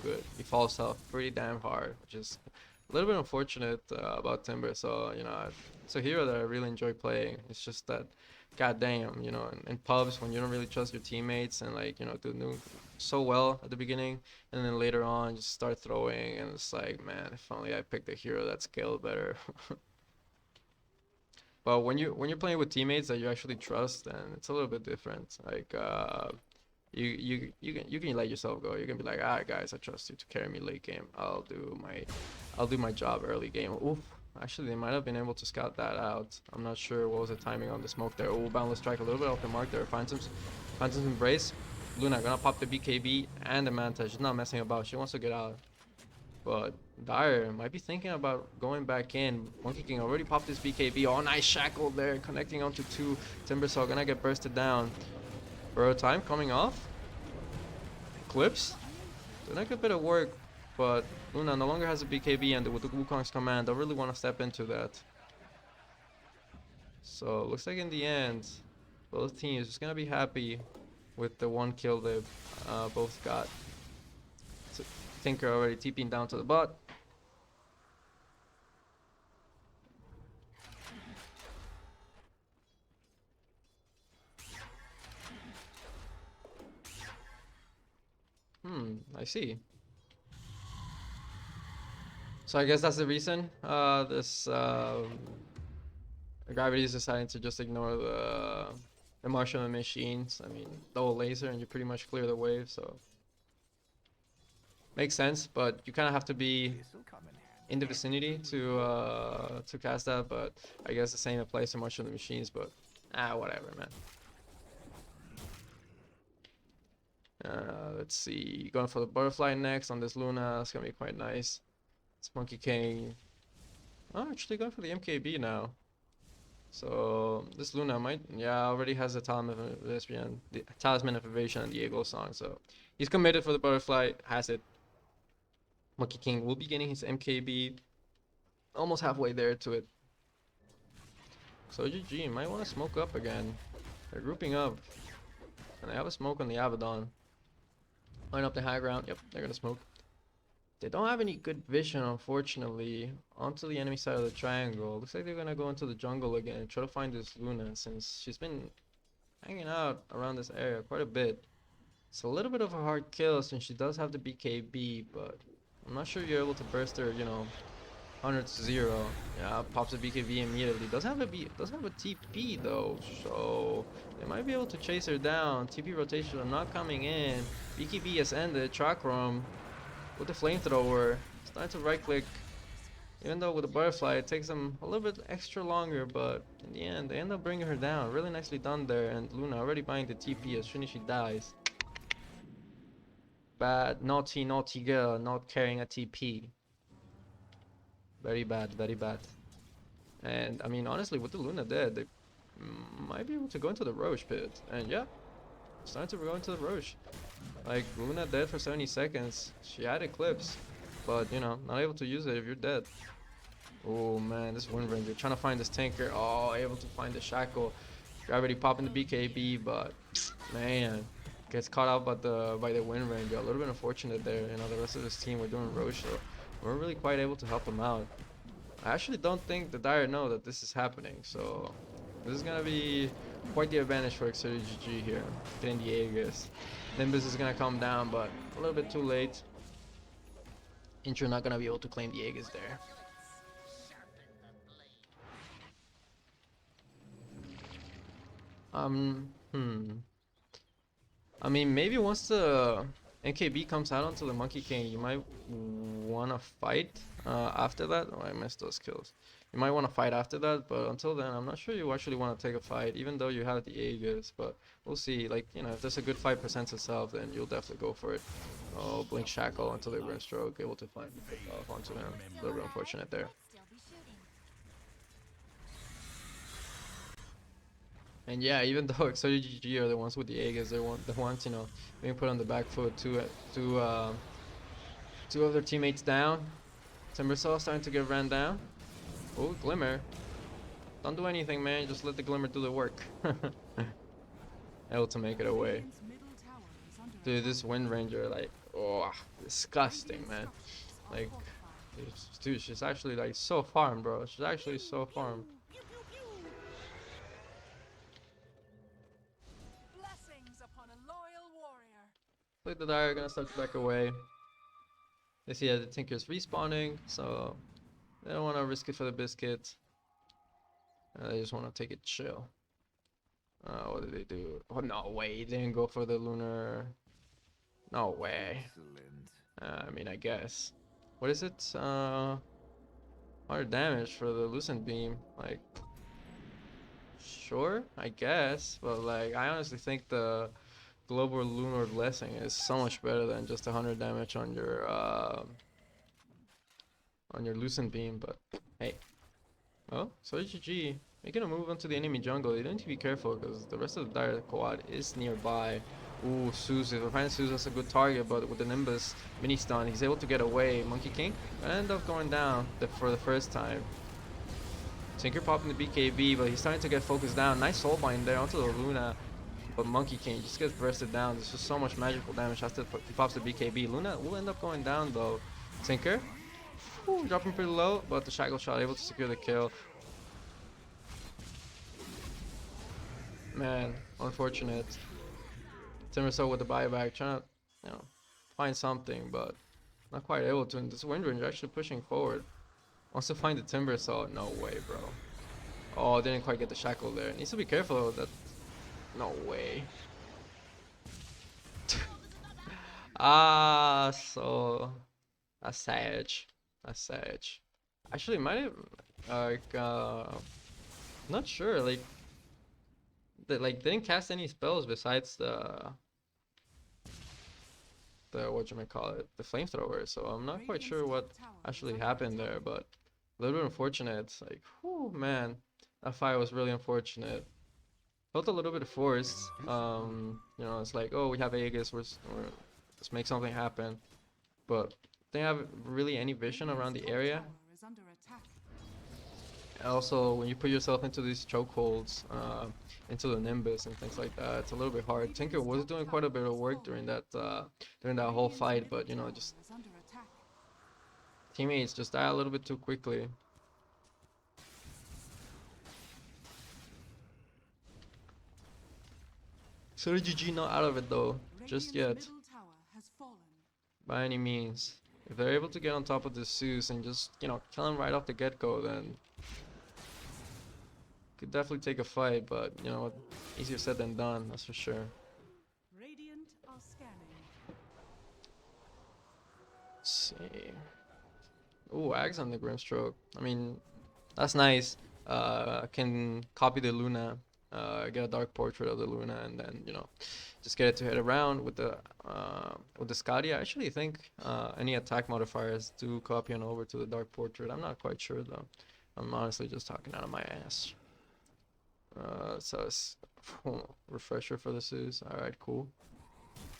good. He falls off pretty damn hard, which is a little bit unfortunate about Timber. So it's a hero that I really enjoy playing. It's just that, goddamn, in pubs when you don't really trust your teammates and like do so well at the beginning, and then later on just start throwing, and it's like, man, if only I picked a hero that scaled better. But when you're playing with teammates that you actually trust, then it's a little bit different. Like you can let yourself go. You can be like, ah, guys, I trust you to carry me late game. I'll do my job early game. Oof. Actually, they might have been able to scout that out. I'm not sure what was the timing on the smoke there. Oh, boundless strike a little bit off the mark there. Phantom's embrace. Luna gonna pop the BKB and the Manta. She's not messing about. She wants to get out. But Dire might be thinking about going back in. Monkey King already popped his BKB. Oh, nice shackle there, connecting onto two. Timbersaw gonna get bursted down. Burrow time coming off. Clips. Doing a good bit of work, but Luna no longer has a BKB, and with the Wukong's command, don't really want to step into that. So looks like in the end, both teams just gonna be happy with the one kill they've both got. So Tinker already TPing down to the bot. I see. So I guess that's the reason this Gravity is deciding to just ignore the Martial machines. I mean, double laser and you pretty much clear the wave, so makes sense. But you kind of have to be in the vicinity to cast that. But I guess the same applies to Martial machines. But whatever, man. Let's see, going for the butterfly next on this Luna. It's gonna be quite nice. It's Monkey King. Oh, actually going for the MKB now. So this Luna already has the Talisman of Evasion and the Eagle song. So he's committed for the butterfly, has it. Monkey King will be getting his MKB almost halfway there to it. So GG might want to smoke up again. They're grouping up, and they have a smoke on the Abaddon. Line up the high ground. Yep, they're gonna smoke. They don't have any good vision, unfortunately, onto the enemy side of the triangle. Looks like they're gonna go into the jungle again and try to find this Luna, since she's been hanging out around this area quite a bit. It's a little bit of a hard kill since she does have the BKB, but I'm not sure you're able to burst her, 100 to 0. Yeah, pops a BKB immediately. Does have a TP though, so they might be able to chase her down. TP rotation are not coming in. BKB has ended. Chakram with the flamethrower, starting to right click. Even though with the butterfly it takes them a little bit extra longer, but in the end they end up bringing her down. Really nicely done there, and Luna already buying the TP as soon as she dies. Bad, naughty girl, not carrying a TP. Very bad, very bad. And I mean, honestly, with the Luna dead, they might be able to go into the Roche pit. And yeah, it's time to go into the Roche. Like, Luna dead for 70 seconds. She had Eclipse, but not able to use it if you're dead. Oh man, this Wind Ranger trying to find this tanker. Oh, able to find the Shackle. Gravity popping the BKB, but man, gets caught out by the Wind Ranger. A little bit unfortunate there. The rest of this team were doing Roche, so we're really quite able to help him out. I actually don't think the Dire know that this is happening, so this is gonna be quite the advantage for Xrd GG here, getting the Aegis. Nimbus is gonna come down, but a little bit too late. Intro not gonna be able to claim the Aegis there. I mean, maybe once the NKB comes out onto the Monkey King, you might wanna fight after that. Oh, I missed those kills. You might want to fight after that, but until then, I'm not sure you actually want to take a fight, even though you have the Aegis. But we'll see. Like, if there's a good fight presents itself, then you'll definitely go for it. Oh, Blink Shackle until they win stroke, able to find off onto him. A little bit unfortunate there. And yeah, even though Xrd GG are the ones with the Aegis, they're the ones, being put on the back foot. Two of their teammates down. Timbersaw starting to get ran down. Oh, Glimmer. Don't do anything, man. Just let the Glimmer do the work. Able to make it away. Dude, this Wind Ranger, like, oh, disgusting, man. Like, dude, she's actually like so farmed, bro. She's actually so farmed. Blessings upon a loyal warrior. Like the Dire gonna start to back away. They see that the Tinker's respawning, so they don't want to risk it for the biscuit. They just want to take it chill. What did they do? Oh, no way. He didn't go for the lunar. No way. I mean, I guess. What is it? 100 damage for the Lucent Beam. Like, sure, I guess. But, like, I honestly think the Global Lunar Blessing is so much better than just 100 damage on your Lucent Beam. But, hey. Well, so GG. Making a move onto the enemy jungle. You need to be careful because the rest of the Dire quad is nearby. Ooh, Zeus. If I find Zeus, that's a good target, but with the Nimbus mini stun, he's able to get away. Monkey King gonna end up going down for the first time. Tinker popping the BKB, but he's starting to get focused down. Nice soulbind there onto the Luna, but Monkey King just gets bursted down. There's just so much magical damage after he pops the BKB. Luna will end up going down though. Tinker, whew, dropping pretty low, but the Shackle Shot able to secure the kill. Man, unfortunate. Timbersaw with the buyback, trying to, find something, but not quite able to. And this Wind Ranger actually pushing forward. Wants to find the Timbersaw. No way, bro. Oh, didn't quite get the shackle there. Needs to be careful of that. No way. So a Sage. A Sage. Actually, might have not sure. Like, didn't cast any spells besides the whatchamacallit, the flamethrower, so I'm not quite sure what actually happened there, but a little bit unfortunate. Like, whew, man, that fight was really unfortunate. Felt a little bit forced. It's like, oh, we have Aegis, let's make something happen, but they don't have really any vision around the area. Also, when you put yourself into these chokeholds, into the Nimbus and things like that, it's a little bit hard. Tinker was doing quite a bit of work during that whole fight, but just teammates just die a little bit too quickly. So GG not out of it though, just yet, by any means. If they're able to get on top of the Zeus and just kill him right off the get-go, then could definitely take a fight, but easier said than done, that's for sure. Radiant are scanning. Let's see. Ooh, Ags on the Grimstroke. I mean, that's nice. Can copy the Luna, get a dark portrait of the Luna, and then just get it to hit around with the Scotty. I actually think any attack modifiers do copy on over to the dark portrait. I'm not quite sure though. I'm honestly just talking out of my ass. So it's refresher for the Zeus. Alright, cool.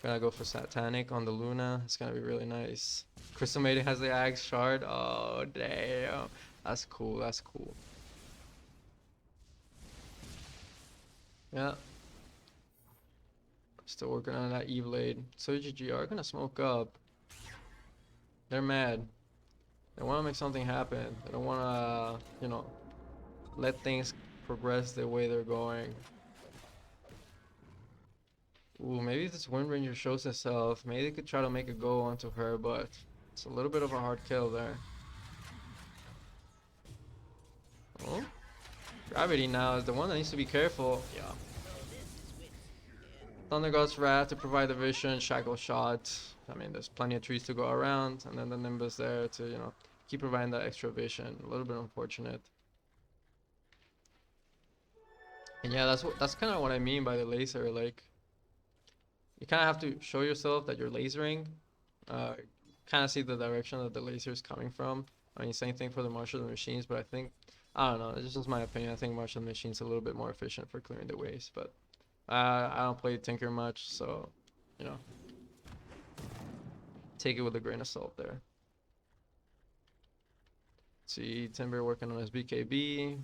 Gonna go for Satanic on the Luna. It's gonna be really nice. Crystal Maiden has the Axe Shard. Oh, damn. That's cool, that's cool. Yeah. Still working on that E-Blade. So GG are gonna smoke up. They're mad. They wanna make something happen. They don't wanna, let things progress the way they're going. Ooh, maybe if this Wind Ranger shows herself, maybe they could try to make a go onto her, but it's a little bit of a hard kill there. Oh, Gravity now is the one that needs to be careful. Yeah. Thunder God's Wrath to provide the vision, Shackle Shot. I mean, there's plenty of trees to go around, and then the Nimbus there to, keep providing that extra vision. A little bit unfortunate. And yeah, that's kind of what I mean by the laser. Like, you kind of have to show yourself that you're lasering. Kind of see the direction that the laser is coming from. I mean, same thing for the Martial Machines, but I don't know. This is my opinion. I think Martial Machines are a little bit more efficient for clearing the waves, but I don't play Tinker much, so take it with a grain of salt there. See Timber working on his BKB.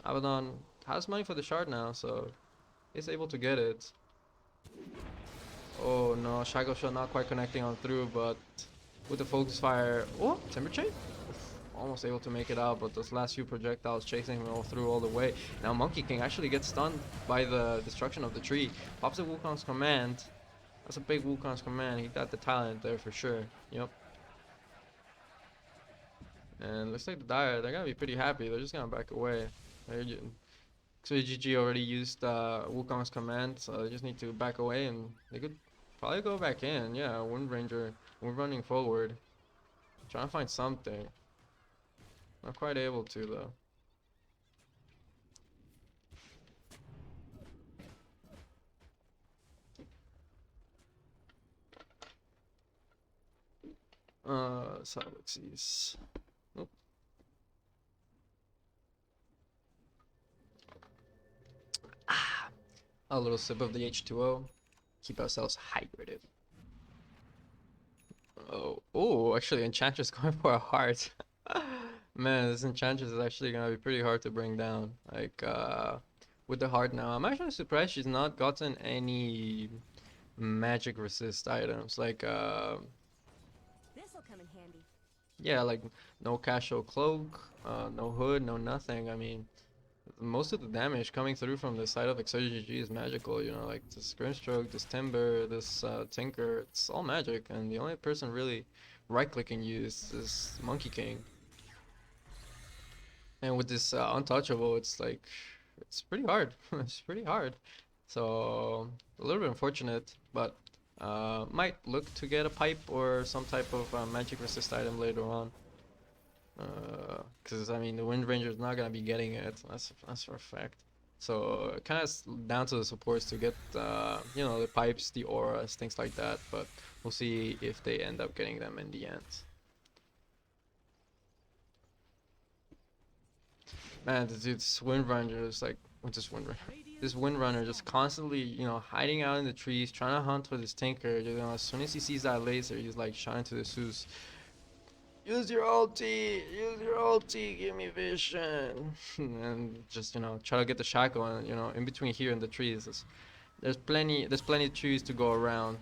Abaddon has money for the shard now, so he's able to get it. Oh no, Shackle Shot not quite connecting on through, but with the focus fire, oh, Timber Chain? Almost able to make it out, but those last few projectiles chasing him all through all the way. Now Monkey King actually gets stunned by the destruction of the tree. Pops the Wukong's command. That's a big Wukong's command. He got the talent there for sure. Yep. And looks like the Dire, they're gonna be pretty happy. They're just gonna back away. So GG already used Wukong's command, so they just need to back away, and they could probably go back in. Yeah, Wind Ranger, we're running forward, trying to find something. Not quite able to though. So let's see. Nope. A little sip of the H2O. Keep ourselves hydrated. Oh, actually, Enchantress going for a heart. Man, this Enchantress is actually gonna be pretty hard to bring down. Like, with the heart now, I'm actually surprised she's not gotten any magic resist items. Like, This'll come in handy. yeah, like no casual cloak, no hood, no nothing. I mean, most of the damage coming through from the side of Exotic GG is magical, you know, like this Grimstroke, this Timber, this Tinker, it's all magic, and the only person really right-clicking you is Monkey King. And with this Untouchable, it's like, it's pretty hard. It's pretty hard. So, a little bit unfortunate, but might look to get a pipe or some type of magic resist item later on. Because I mean the Wind Ranger is not gonna be getting it. That's for a fact. So kind of down to the supports to get you know, the pipes, the auras, things like that. But we'll see if they end up getting them in the end. Man, this Wind Ranger is like, what's this Wind Ranger? This Windrunner just constantly, you know, hiding out in the trees, trying to hunt with his Tinker. You know, as soon as he sees that laser, he's like shouting to the Zeus, "Use your ulti! Use your ulti! Give me vision!" And just, you know, try to get the shackle, and you know, in between here and the trees, there's plenty of trees to go around.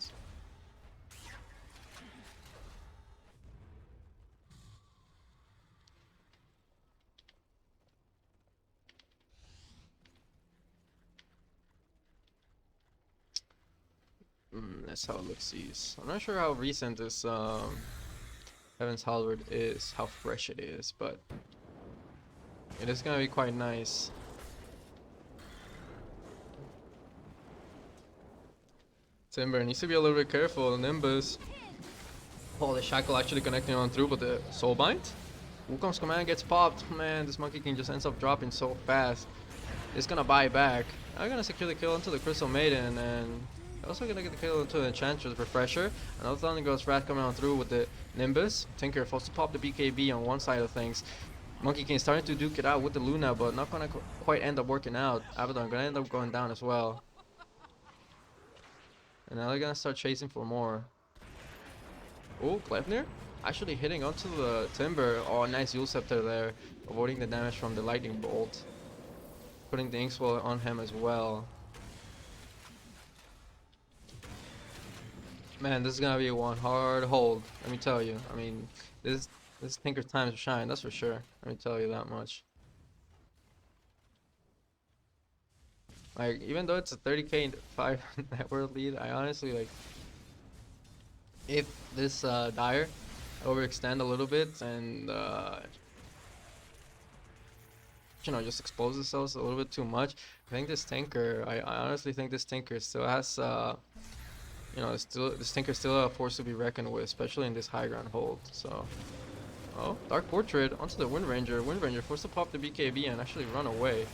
Let's have a look-sees. I'm not sure how recent this Heaven's Halberd is, how fresh it is, but it is gonna be quite nice. Timber needs to be a little bit careful. Nimbus. Oh, the shackle actually connecting on through, but the Soulbind? Wukong's command gets popped. Man, this Monkey King just ends up dropping so fast. It's gonna buy back. I'm gonna secure the kill into the Crystal Maiden, and also gonna get the kill into the Enchantress Refresher. Another Thunder Ghost Wrath coming on through with the Nimbus. Tinker forced to pop the BKB on one side of things. Monkey King starting to duke it out with the Luna, but not gonna quite end up working out. Abaddon gonna end up going down as well. And now they're gonna start chasing for more. Oh, Gleipnir actually hitting onto the Timber. Oh, nice Yule Scepter there, avoiding the damage from the Lightning Bolt. Putting the Inkswell on him as well. Man, this is gonna be one hard hold, let me tell you. I mean, this Tinker's time to shine, that's for sure. Let me tell you that much. Like, even though it's a 30k 5 net worth lead, I honestly, like, if this Dire overextend a little bit and you know, just expose themselves a little bit too much, I think this Tinker, I honestly think this Tinker still has you know, this Tinker's still a force to be reckoned with, especially in this high ground hold. So, oh, Dark Portrait onto the Wind Ranger. Wind Ranger forced to pop the BKB and actually run away.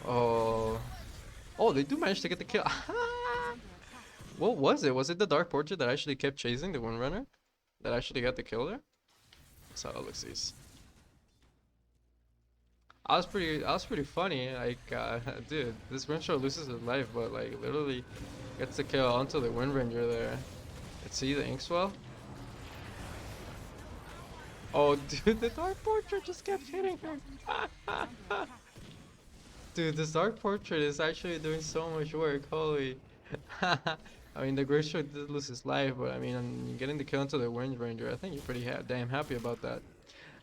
Oh, they do manage to get the kill. What was it? Was it the Dark Portrait that actually kept chasing the Wind Runner? That actually got the kill there? That's how it looks. I was pretty funny. Like, dude, this Grimstroke loses his life, but like literally gets the kill onto the Wind Ranger there. Let's see the Inkswell. Oh, dude, the Dark Portrait just kept hitting her. Dude, this Dark Portrait is actually doing so much work. Holy. I mean, the Great Stroke did lose his life, but I mean, getting the kill into the Wind Ranger, I think you're pretty damn happy about that.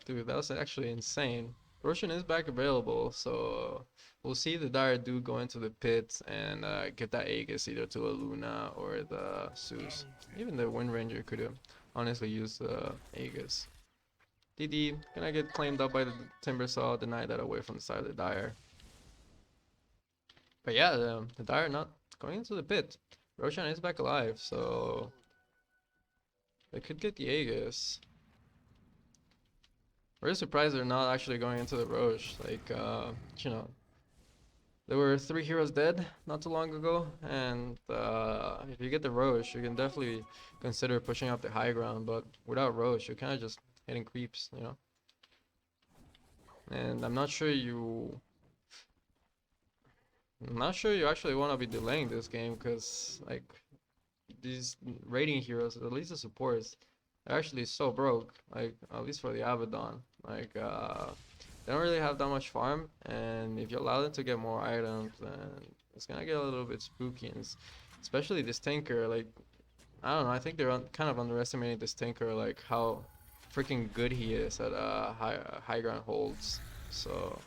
Dude, that was actually insane. Roshan is back available, so we'll see the Dire do go into the pit and get that Aegis either to a Luna or the Zeus. Even the Wind Ranger could have honestly used the Aegis. DD gonna get claimed up by the Timbersaw, deny that away from the side of the Dire. But yeah, the Dire not going into the pit. Roshan is back alive, so they could get the Aegis. Very surprised they're not actually going into the Roche. Like, you know, there were 3 heroes dead not too long ago, and if you get the Roche, you can definitely consider pushing up the high ground. But without Roche, you're kind of just hitting creeps, you know. And I'm not sure you actually want to be delaying this game, because like these raiding heroes, at least the supports, are actually so broke. Like at least for the Abaddon, like they don't really have that much farm, and if you allow them to get more items, then it's gonna get a little bit spooky. And especially this tanker, like I don't know, I think they're kind of underestimating this tanker, like how freaking good he is at high ground holds. So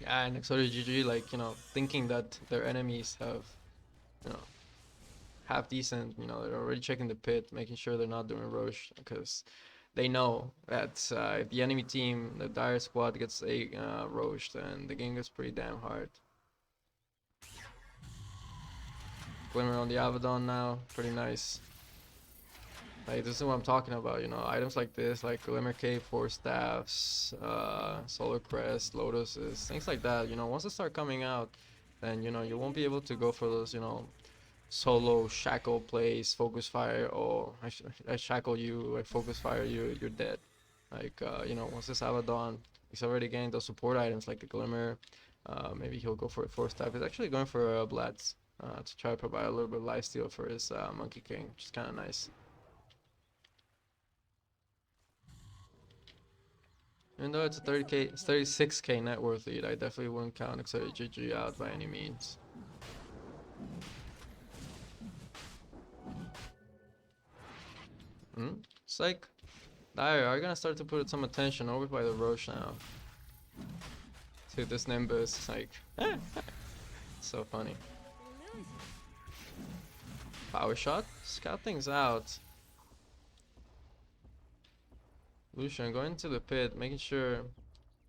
yeah, and Exotic GG, like, you know, thinking that their enemies have, you know, half decent, you know, they're already checking the pit, making sure they're not doing Roche, because they know that if the enemy team, the Dire squad, gets Roche, then the game gets pretty damn hard. Glimmer on the Abaddon now, pretty nice. Like, this is what I'm talking about, you know, items like this, like Glimmer Cape, 4 staffs, Solar Crest, Lotuses, things like that, you know, once they start coming out, then, you know, you won't be able to go for those, you know, solo shackle plays, focus fire, or I shackle you, I focus fire you, you're dead. Like, you know, once this Abaddon, he's already getting those support items like the Glimmer, maybe he'll go for a 4 staff. He's actually going for a Blitz to try to provide a little bit of lifesteal for his Monkey King, which is kind of nice. Even though it's a 30k, it's 36k net worth lead, I definitely wouldn't count Exotic GG out by any means. It's like Dire are gonna start to put some attention over by the Roche now. Dude, this Nimbus, like, so funny. Power shot, scout things out. Lucian going to the pit, making sure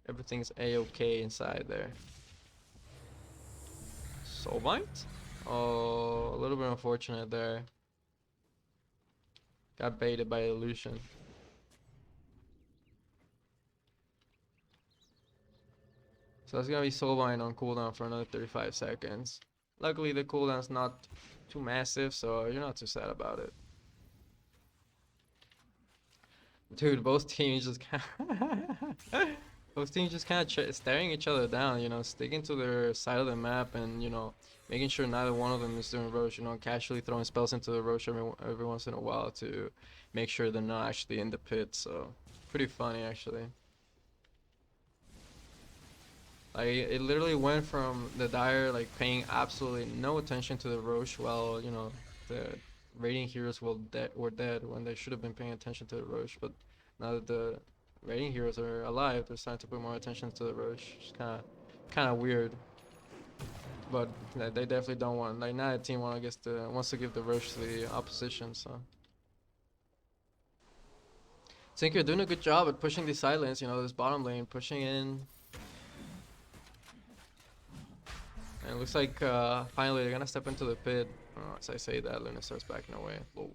everything's a-okay inside there. Soulbind? Oh, a little bit unfortunate there. Got baited by Illusion. So that's gonna be Soulbind on cooldown for another 35 seconds. Luckily the cooldown's not too massive, so you're not too sad about it. Dude, both teams just kind of staring each other down, you know, sticking to their side of the map, and you know, making sure neither one of them is doing Roche, you know, casually throwing spells into the Roche every once in a while to make sure they're not actually in the pit. So pretty funny actually. Like, it literally went from the Dire like paying absolutely no attention to the Roche, while, you know, the raiding heroes were dead when they should have been paying attention to the Roche. But now that the raiding heroes are alive, they're starting to put more attention to the Roche. It's kind of weird. But they definitely don't want, like, now the team wants to give the Roche to the opposition. So I think you're doing a good job at pushing the silence, you know, this bottom lane, pushing in. And it looks like finally they're gonna step into the pit. As I say that, Luna starts backing away. Whoa.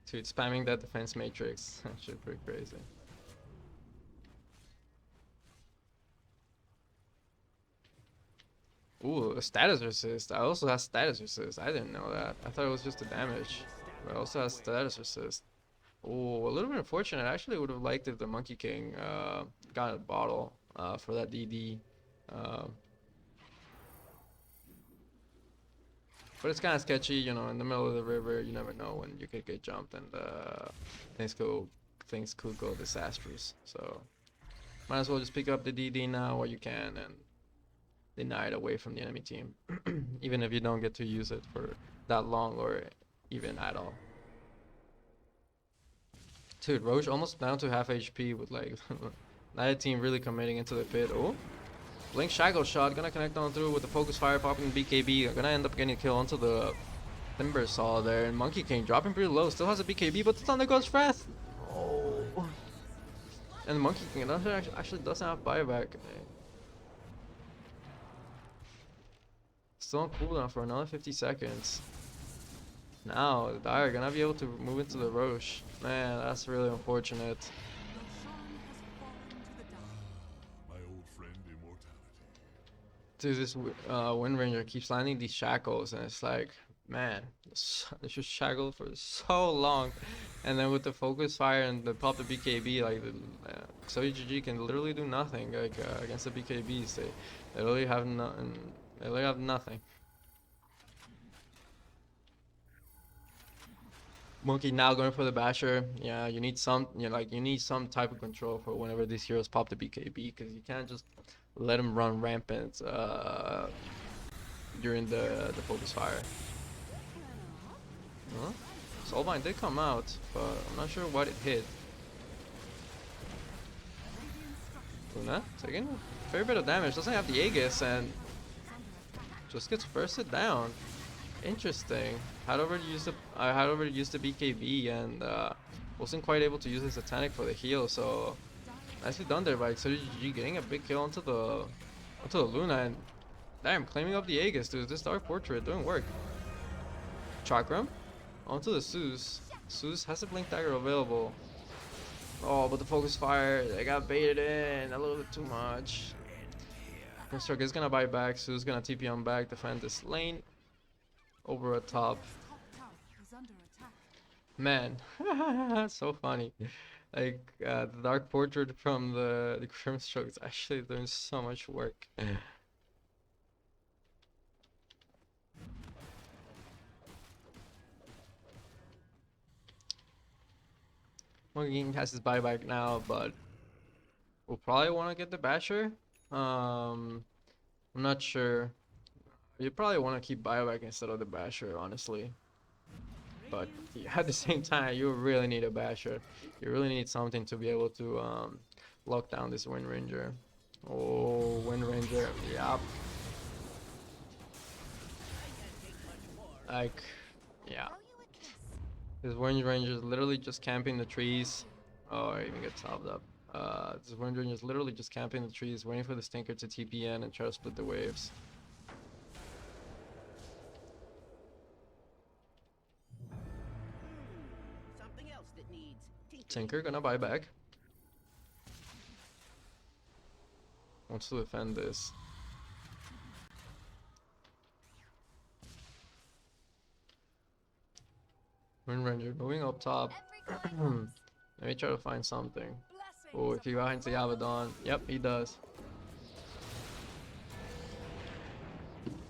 Dude, spamming that defense matrix. Shit, pretty crazy. Ooh, a status resist. I also have status resist. I didn't know that. I thought it was just the damage. But it also has status resist. Oh, a little bit unfortunate. I actually would have liked if the Monkey King got a bottle for that DD. But it's kind of sketchy, you know, in the middle of the river. You never know when you could get jumped, and things could go disastrous. So might as well just pick up the DD now while you can and deny it away from the enemy team, even if you don't get to use it for that long or even at all. Dude, Roche almost down to half HP with like that team really committing into the pit. Oh, Blink Shackle shot gonna connect on through with the focus fire popping BKB. Gonna end up getting a kill onto the Timber Saw there, and Monkey King dropping pretty low. Still has a BKB, but the Thunder goes fast. Oh, and Monkey King actually doesn't have buyback. Still on cooldown for another 50 seconds. Now, Dire gonna be able to move into the Roche. Man, that's really unfortunate. My old friend immortality. Dude, this Wind Ranger keeps landing these shackles, and it's like, man, they should shackle for so long. And then with the focus fire and the pop the BKB, like, so GG can literally do nothing like against the BKBs. They literally have nothing. They literally have nothing. Monkey now going for the basher. Yeah, you need some, you need some type of control for whenever these heroes pop the BKB, because you can't just let them run rampant during the focus fire. Huh? Soulbind did come out, but I'm not sure what it hit. Luna taking a fair bit of damage. Doesn't have the Aegis and just gets bursted down. Interesting. I had already used the BKB and wasn't quite able to use his Satanic for the heal. So nicely done there by XOGG, getting a big kill onto the Luna, and damn, claiming up the Aegis, dude. This Dark Portrait doing work. Chakram onto the Zeus. Zeus has a Blink Dagger available. Oh, but the focus fire, they got baited in a little bit too much. Construct is gonna buy back. Zeus gonna TP on back, defend this lane. Over a top. Man, so funny. Like the Dark Portrait from the Grimstroke is actually doing so much work. Monkey King has his buyback now, but we'll probably want to get the Basher. I'm not sure. You probably want to keep buyback instead of the Basher, honestly. But at the same time, you really need a Basher. You really need something to be able to lock down this Wind Ranger. Oh, Wind Ranger, yep. Like, yeah. This Wind Ranger is literally just camping the trees. Oh, I even get topped up. This Wind Ranger is literally just camping the trees, waiting for the Stinker to TP in and try to split the waves. Something else that needs Tinker gonna buy back. Wants to defend this. Wind Ranger moving up top. Let me try to find something. Oh, if he finds the Abaddon. Yep, he does.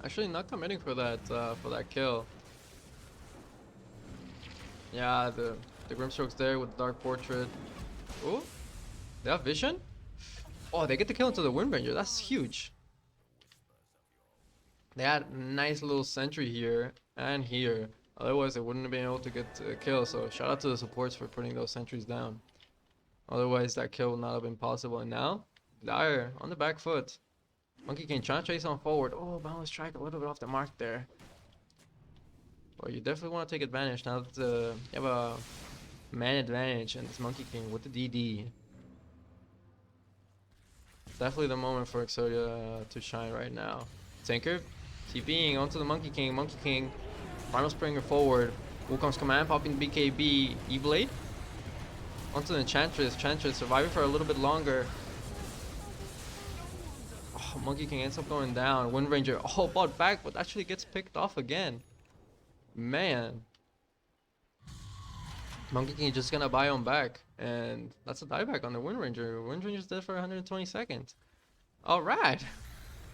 Actually, not committing for that kill. Yeah, the Grimstroke's there with the Dark Portrait. Oh, they have vision? Oh, they get the kill into the Wind Ranger. That's huge. They had a nice little sentry here and here. Otherwise, they wouldn't have been able to get a kill. So shout out to the supports for putting those sentries down. Otherwise, that kill would not have been possible. And now, Dire on the back foot. Monkey King trying to chase on forward. Oh, boundless strike a little bit off the mark there. Well, you definitely want to take advantage now that you have a man advantage and this Monkey King with the DD. Definitely the moment for Exodia to shine right now. Tinker TPing onto the Monkey King. Monkey King, final Springer forward. Wukong's command popping BKB. E-Blade onto the Enchantress. Enchantress surviving for a little bit longer. Oh, Monkey King ends up going down. Wind Ranger, oh, bought back, but actually gets picked off again. Man. Monkey King just gonna buy on back. And that's a dieback on the Wind Ranger. Wind Ranger's dead for 120 seconds. Alright.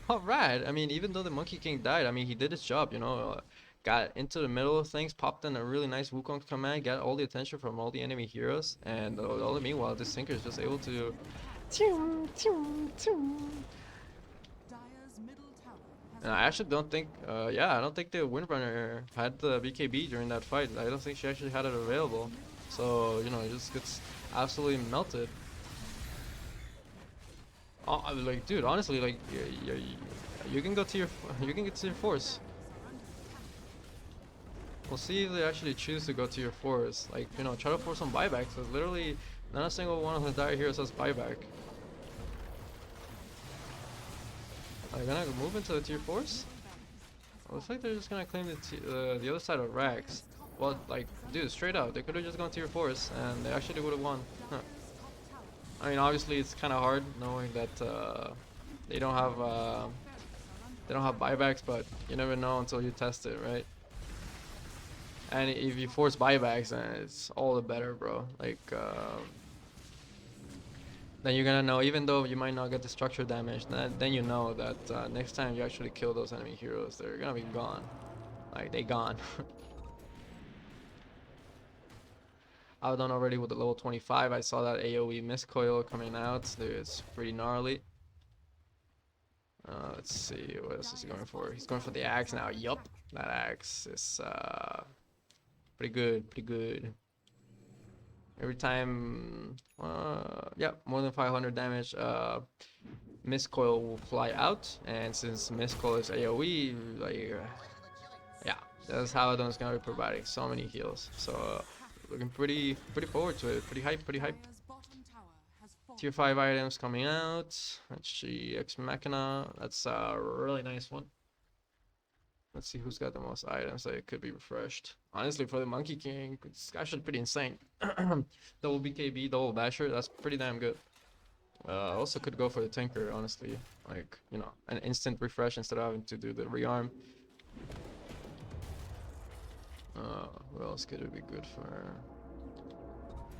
Alright. I mean, even though the Monkey King died, I mean, he did his job, you know. got into the middle of things, popped in a really nice Wukong command, got all the attention from all the enemy heroes, and all the meanwhile, this Tinker is just able to. Dire's middle tower has And I actually don't think, yeah, I don't think the Windrunner had the BKB during that fight. I don't think she actually had it available. So, you know, it just gets absolutely melted. Oh, like, dude, honestly, like, you can go to your, you can get to your force. We'll see if they actually choose to go to your force. Like, you know, try to force some buybacks. Because literally, not a single one of the dire heroes has buyback. Are they gonna move into the tier 4s? Looks like they're just gonna claim the other side of Rax. Well, like, dude, straight up, they could have just gone tier 4s and they actually would have won. Huh. I mean, obviously, it's kind of hard knowing that they don't have buybacks, but you never know until you test it, right? And if you force buybacks, then it's all the better, bro. Like, then you're gonna know, even though you might not get the structure damage, then you know that next time you actually kill those enemy heroes, they're gonna be gone. Like, they gone. I was done already with the level 25. I saw that AoE miscoil coming out. Dude, it's pretty gnarly. Let's see, what else is he going for? He's going for the axe now. Yup, that axe is pretty good, pretty good. Every time, yeah, more than 500 damage, miscoil will fly out, and since miscoil is AoE, like, yeah, that's how Adon's gonna be providing so many heals. So, looking pretty forward to it. Pretty hype, pretty hype. Dire's bottom tower has fallen. Tier 5 items coming out. Let's see, Ex Machina. That's a really nice one. Let's see who's got the most items that it could be refreshed. Honestly, for the Monkey King, it's actually pretty insane. Double BKB, double Basher, that's pretty damn good. Also could go for the Tinker, honestly. Like, you know, an instant refresh instead of having to do the rearm. What else could it be good for?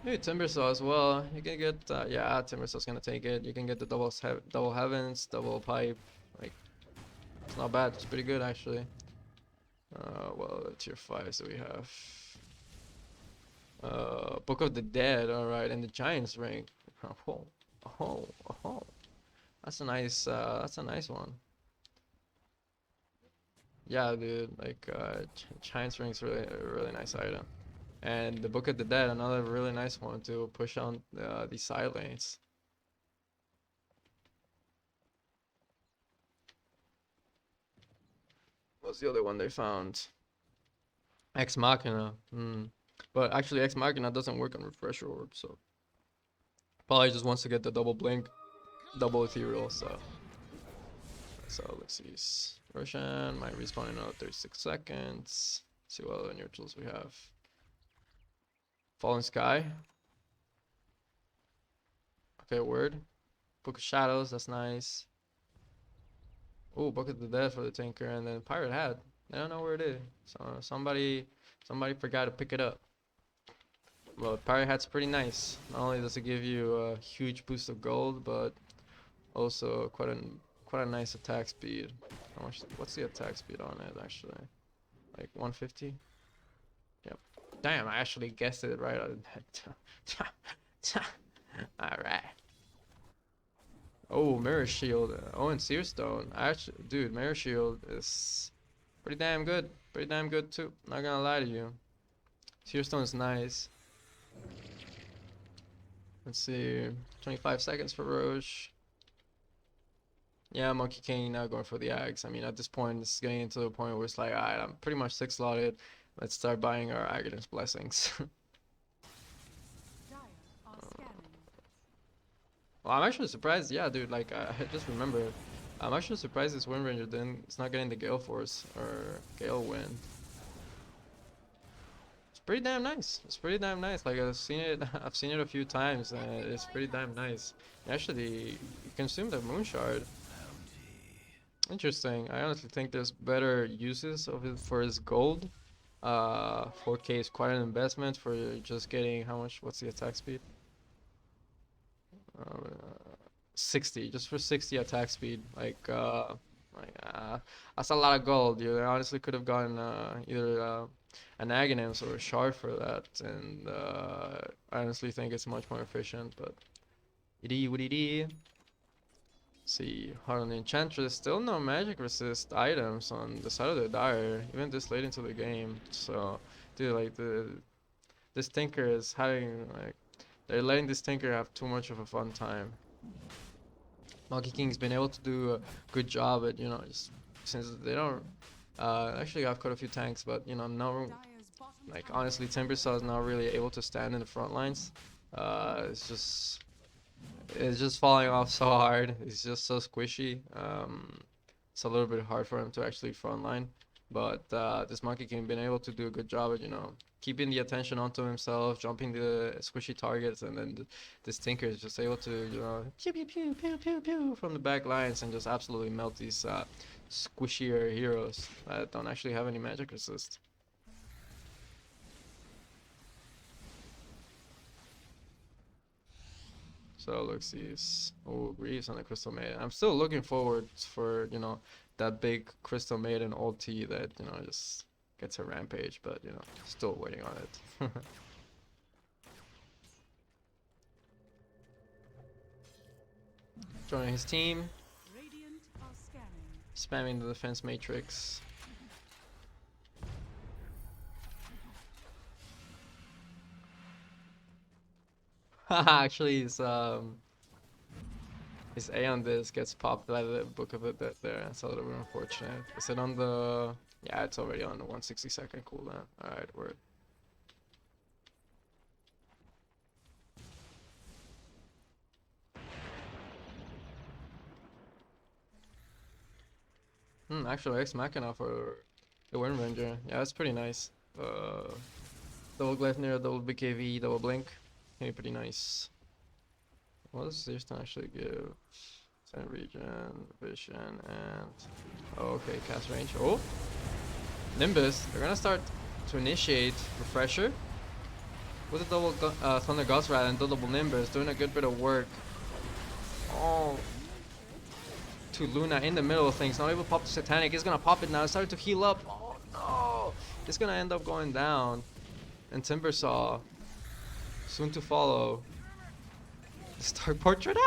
Maybe Timbersaw as well. You can get, yeah, Timbersaw's gonna take it. You can get the double heavens, double pipe. Like, it's not bad. It's pretty good actually. Well, tier 5s that we have. Book of the Dead. All right, and the Giant's Ring. Oh. That's a nice one. Yeah, dude. Like, Giant's Ring's really a really nice item. And the Book of the Dead, another really nice one to push on these side lanes. What's the other one they found? Ex Machina. But actually, Ex Machina doesn't work on Refresh Orb, so probably just wants to get the double blink, double ethereal. So let's see. Roshan might respawn in another 36 seconds. See what other neutrals we have. Fallen Sky. Okay, word. Book of Shadows, that's nice. Oh, Book of the Dead for the Tinker, and then Pirate Hat. I don't know where it is. So somebody forgot to pick it up. Well, Pirate Hat's pretty nice. Not only does it give you a huge boost of gold, but also quite a nice attack speed. How much? What's the attack speed on it actually? Like 150? Yep. Damn, I actually guessed it right. Alright. Oh, Mirror Shield. Oh, and Seer Stone. Actually, dude, Mirror Shield is pretty damn good. Pretty damn good too. Not gonna lie to you. Seer Stone is nice. Let's see. 25 seconds for Roche. Yeah, Monkey King now going for the axe. I mean, at this point, it's getting into the point where it's like, alright, I'm pretty much 6-slotted. Let's start buying our Aghanor's Blessings. Dire are scanning. Well, I'm actually surprised. Yeah, dude, like, I just remembered. I'm actually surprised this Wind Ranger it's not getting the Gale Force or Gale Wind. It's pretty damn nice. It's pretty damn nice. Like, I've seen it a few times, and it's pretty damn nice. Actually, you consume the Moon Shard. Interesting. I honestly think there's better uses of it for his gold. 4K is quite an investment for just getting how much? What's the attack speed? 60, just for 60 attack speed. Like that's a lot of gold. You honestly could have gotten either an Aghanims or a shard for that, and I honestly think it's much more efficient. But it is what it is. See, hard on the Enchantress, still no magic resist items on the side of the Dire, even this late into the game. So, dude, like this Tinker is having like they're letting this Tinker have too much of a fun time. Monkey King's been able to do a good job at, you know, just since they don't actually I've caught a few tanks, but you know, no, Dire's bottom like tower honestly Timbersaw is not really able to stand in the front lines. It's just falling off so hard. It's just so squishy. It's a little bit hard for him to actually frontline. But this Monkey King been able to do a good job at, you know, keeping the attention onto himself, jumping the squishy targets, and then this Tinker is just able to, you know, pew pew pew pew pew pew from the back lines and just absolutely melt these squishier heroes that don't actually have any magic resist. So looks he's Greaves on the Crystal Maiden. I'm still looking forward for, you know, that big Crystal Maiden ulti that, you know, just gets a rampage, but you know, still waiting on it. Joining his team, Radiant are scanning. spamming the defense matrix. Actually, his A on this gets popped by the Book of the Dead there. That's a little bit unfortunate. Is it on the... Yeah, it's already on the 160-second cooldown. Alright, word. Actually, Ex Machina for the Wind Ranger. Yeah, that's pretty nice. Double Gleipnir, double BKV, double Blink. Okay, pretty nice. What does this actually give? Send region, vision, and... Oh, okay, cast range. Oh! Nimbus, they're gonna start to initiate Refresher. With a double Thunder Gust Rat and double Nimbus, doing a good bit of work. Oh! To Luna in the middle of things, not able to pop the Satanic. He's gonna pop it now, started to heal up. Oh no! It's gonna end up going down. And Timbersaw, soon to follow. The Stark Portrait?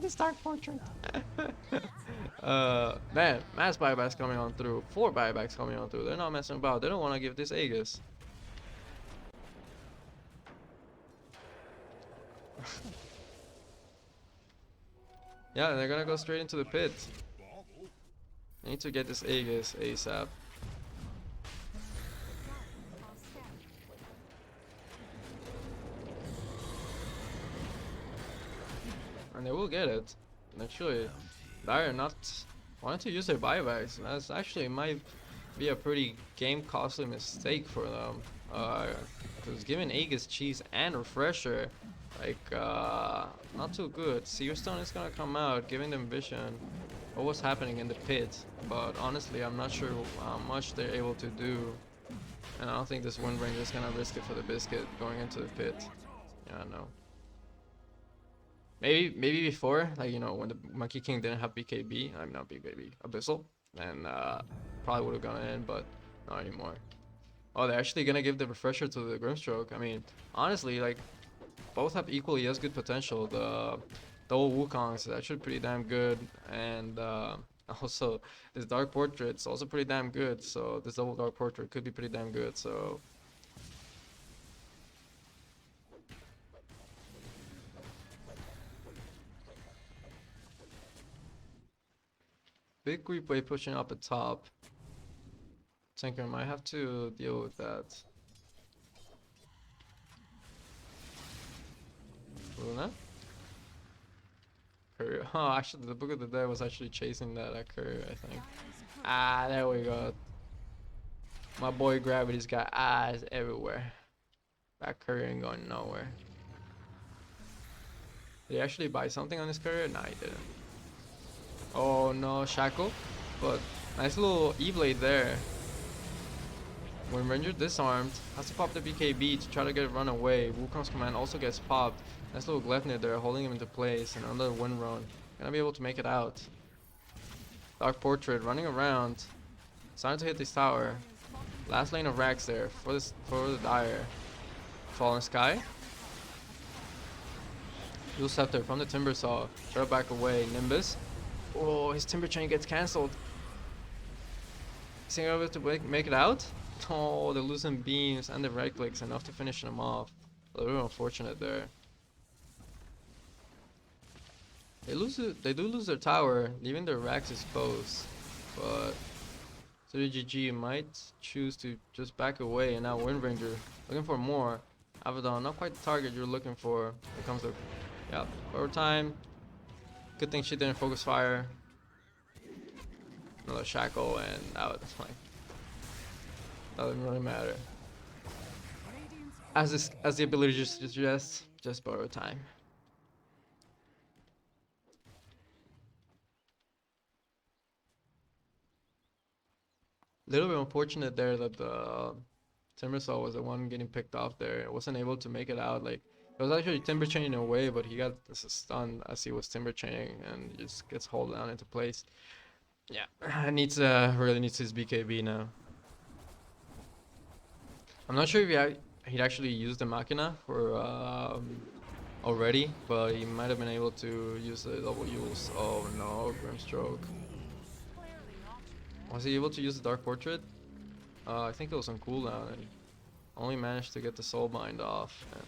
The Stark Portrait. Man, mass buybacks coming on through. 4 buybacks coming on through. They're not messing about. They don't want to give this Aegis. Yeah, they're gonna go straight into the pit. I need to get this Aegis ASAP. And they will get it. Actually, Dire not wanting to use their buybacks. That's actually might be a pretty game costly mistake for them. Because giving Aegis cheese and refresher, like not too good. Seer Stone is gonna come out, giving them vision. What was happening in the pit? But honestly, I'm not sure how much they're able to do. And I don't think this Wind Ranger is gonna risk it for the biscuit going into the pit. Yeah, no. Maybe before, like, you know, when the Monkey King didn't have BKB, I'm not BKB, Abyssal, then probably would have gone in, but not anymore. Oh, they're actually gonna give the refresher to the Grimstroke. I mean, honestly, like, both have equally as good potential. The double Wukong is actually pretty damn good, and also this Dark Portrait's also pretty damn good. So this double Dark Portrait could be pretty damn good. So. Big creep wave pushing up at top. Tinker might have to deal with that. Luna? Courier. Oh, actually, the Book of the Dead was actually chasing that Courier, I think. Ah, there we go. My boy Gravity's got eyes everywhere. That Courier ain't going nowhere. Did he actually buy something on this Courier? Nah, he didn't. Oh no, Shackle, but nice little E-Blade there. When Ranger disarmed, has to pop the BKB to try to get it run away. Wukong's command also gets popped. Nice little Gleipnir there, holding him into place, and another Wind Rune. Gonna be able to make it out. Dark Portrait running around. Starting to hit this tower. Last lane of racks there for the Dire. Fallen Sky. Dual Scepter from the Timber Saw. Try to back away. Nimbus. Oh, his Timber Chain gets cancelled. Is he able to make it out? Oh, they're losing beams and the right clicks enough to finish them off. A little unfortunate there. They do lose their tower, leaving their racks exposed. But GG might choose to just back away, and now Wind Ranger looking for more. Abaddon, not quite the target you're looking for. Here comes the overtime. Good thing she didn't focus fire. Another shackle, and that was like doesn't really matter. As the ability just suggests, just borrow time. Little bit unfortunate there that the Timbersaw was the one getting picked off there. It wasn't able to make it out. Like it was actually Timber Chaining away, but he got this stun as he was Timber Chaining and just gets hauled down into place. Yeah, really needs his BKB now. I'm not sure if he'd actually used the Machina for already, but he might have been able to use the double use. Oh no, Grimstroke. Was he able to use the Dark Portrait? I think it was on cooldown and only managed to get the Soulbind off. And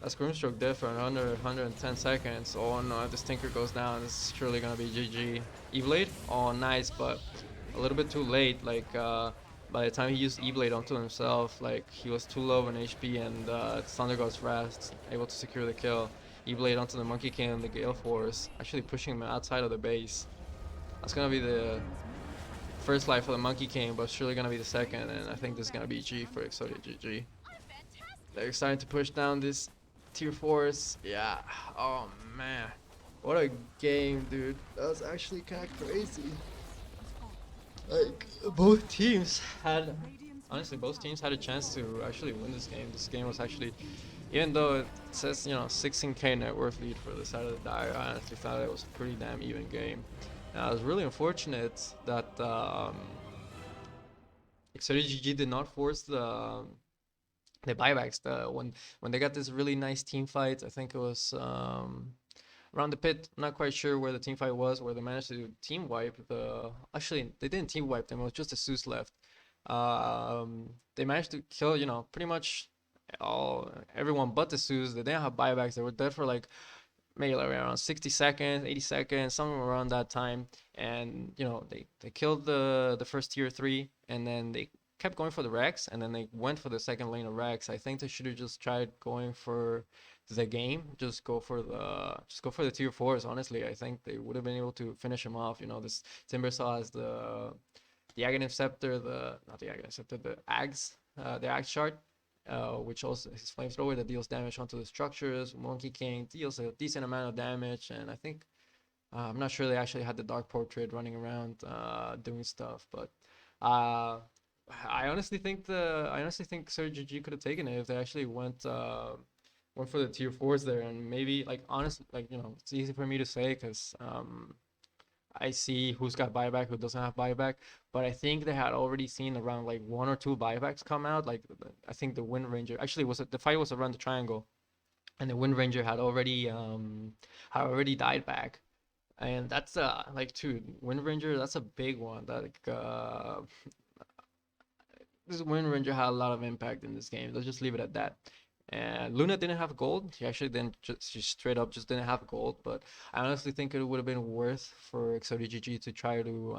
that's Grimstroke dead for 110 seconds. Oh no, if this Tinker goes down, it's surely gonna be GG. E-Blade? Oh nice, but a little bit too late. Like by the time he used E-Blade onto himself, like he was too low in HP and Thunder God's Wrath able to secure the kill. E-Blade onto the Monkey King and the Gale Force, actually pushing him outside of the base. That's gonna be the first life for the Monkey King, but surely gonna be the second, and I think this is gonna be G for Exodia GG. They're starting to push down this tier 4s. Yeah. Oh man. What a game, dude. That was actually kinda crazy. Like both teams had a chance to actually win this game. This game was actually, even though it says, you know, 16k net worth lead for the side of the Dire, I honestly thought it was a pretty damn even game. It was really unfortunate that Exodia GG did not force the buybacks. When they got this really nice team fight, I think it was around the pit. I'm not quite sure where the team fight was, where they managed to team wipe the. Actually, they didn't team wipe them. It was just a Zeus left. They managed to kill, you know, pretty much everyone but the Zeus. They didn't have buybacks. They were dead for like maybe like around 60 seconds, 80 seconds, somewhere around that time. And you know, they killed the first tier 3, and then they kept going for the Rex, and then they went for the second lane of Rex. I think they should have just tried going for the game. Just go for the tier 4s. Honestly, I think they would have been able to finish him off. You know, this Timbersaw has the Aghanim Scepter, the Axe, the Axe Shard. Which also his flamethrower that deals damage onto the structures. Monkey King deals a decent amount of damage, and I think I'm not sure they actually had the Dark Portrait running around doing stuff, but I honestly think Exodia GG could have taken it if they actually went for the tier 4s there, and maybe like honestly, like, you know, it's easy for me to say because I see who's got buyback, who doesn't have buyback, but I think they had already seen around like 1 or 2 buybacks come out. Like I think the Wind Ranger actually the fight was around the triangle, and the Wind Ranger had already died back, and that's like, dude, Wind Ranger, that's a big one. That this Wind Ranger had a lot of impact in this game. Let's just leave it at that. And Luna didn't have gold. She actually didn't. She straight up just didn't have gold. But I honestly think it would have been worth for Exodia GG to try to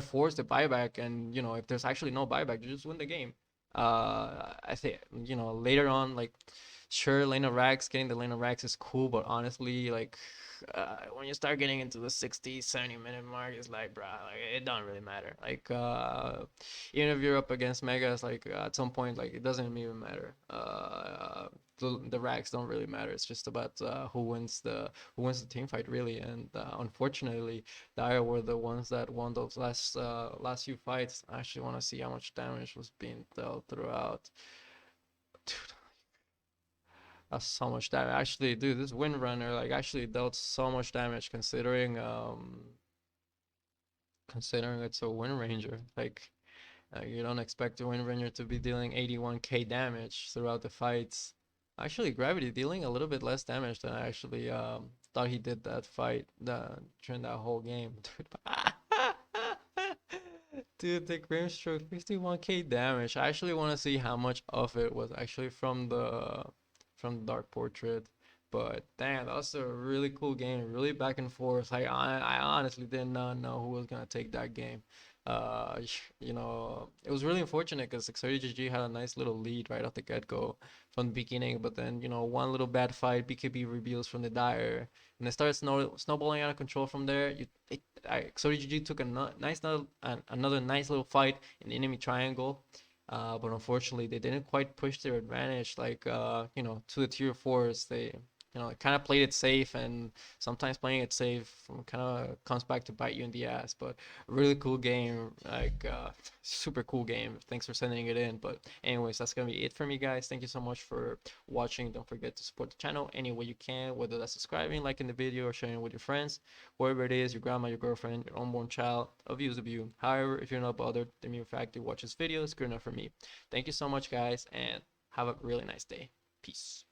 force the buyback. And you know, if there's actually no buyback, you just win the game. I think, you know, later on, like, sure, lane of racks, getting the lane of racks is cool, but honestly, like, when you start getting into the 60-70 minute mark, it's like, bruh, like, it don't really matter. Like, even if you're up against megas, like, at some point, like, it doesn't even matter. The racks don't really matter. It's just about who wins the team fight, really. And unfortunately, Dire were the ones that won those last few fights. I actually want to see how much damage was being dealt throughout. Dude, that's so much damage. Actually, dude, this Windrunner like actually dealt so much damage considering considering it's a Wind Ranger. Like, you don't expect a Wind Ranger to be dealing 81k damage throughout the fights. Actually, Gravity dealing a little bit less damage than I actually thought he did that fight during that whole game. Dude, the Grimstroke 51k damage. I actually want to see how much of it was actually from the Dark Portrait. But damn, that was a really cool game, really back and forth. I honestly did not know who was gonna take that game. It was really unfortunate because XRGG had a nice little lead right off the get-go from the beginning, but then one little bad fight, BKB reveals from the Dire, and it started snowballing out of control from there. XRGG took another nice little fight in the enemy triangle. But unfortunately, they didn't quite push their advantage to the tier 4s. They kind of played it safe, and sometimes playing it safe kind of comes back to bite you in the ass. But really cool game, super cool game. Thanks for sending it in. But anyways, that's gonna be it for me, guys. Thank you so much for watching. Don't forget to support the channel any way you can, whether that's subscribing, liking the video, or sharing it with your friends, whoever it is, your grandma, your girlfriend, your unborn child, a view is a view. However, if you're not bothered, the mere fact you watch this video is good enough for me. Thank you so much, guys, and have a really nice day. Peace.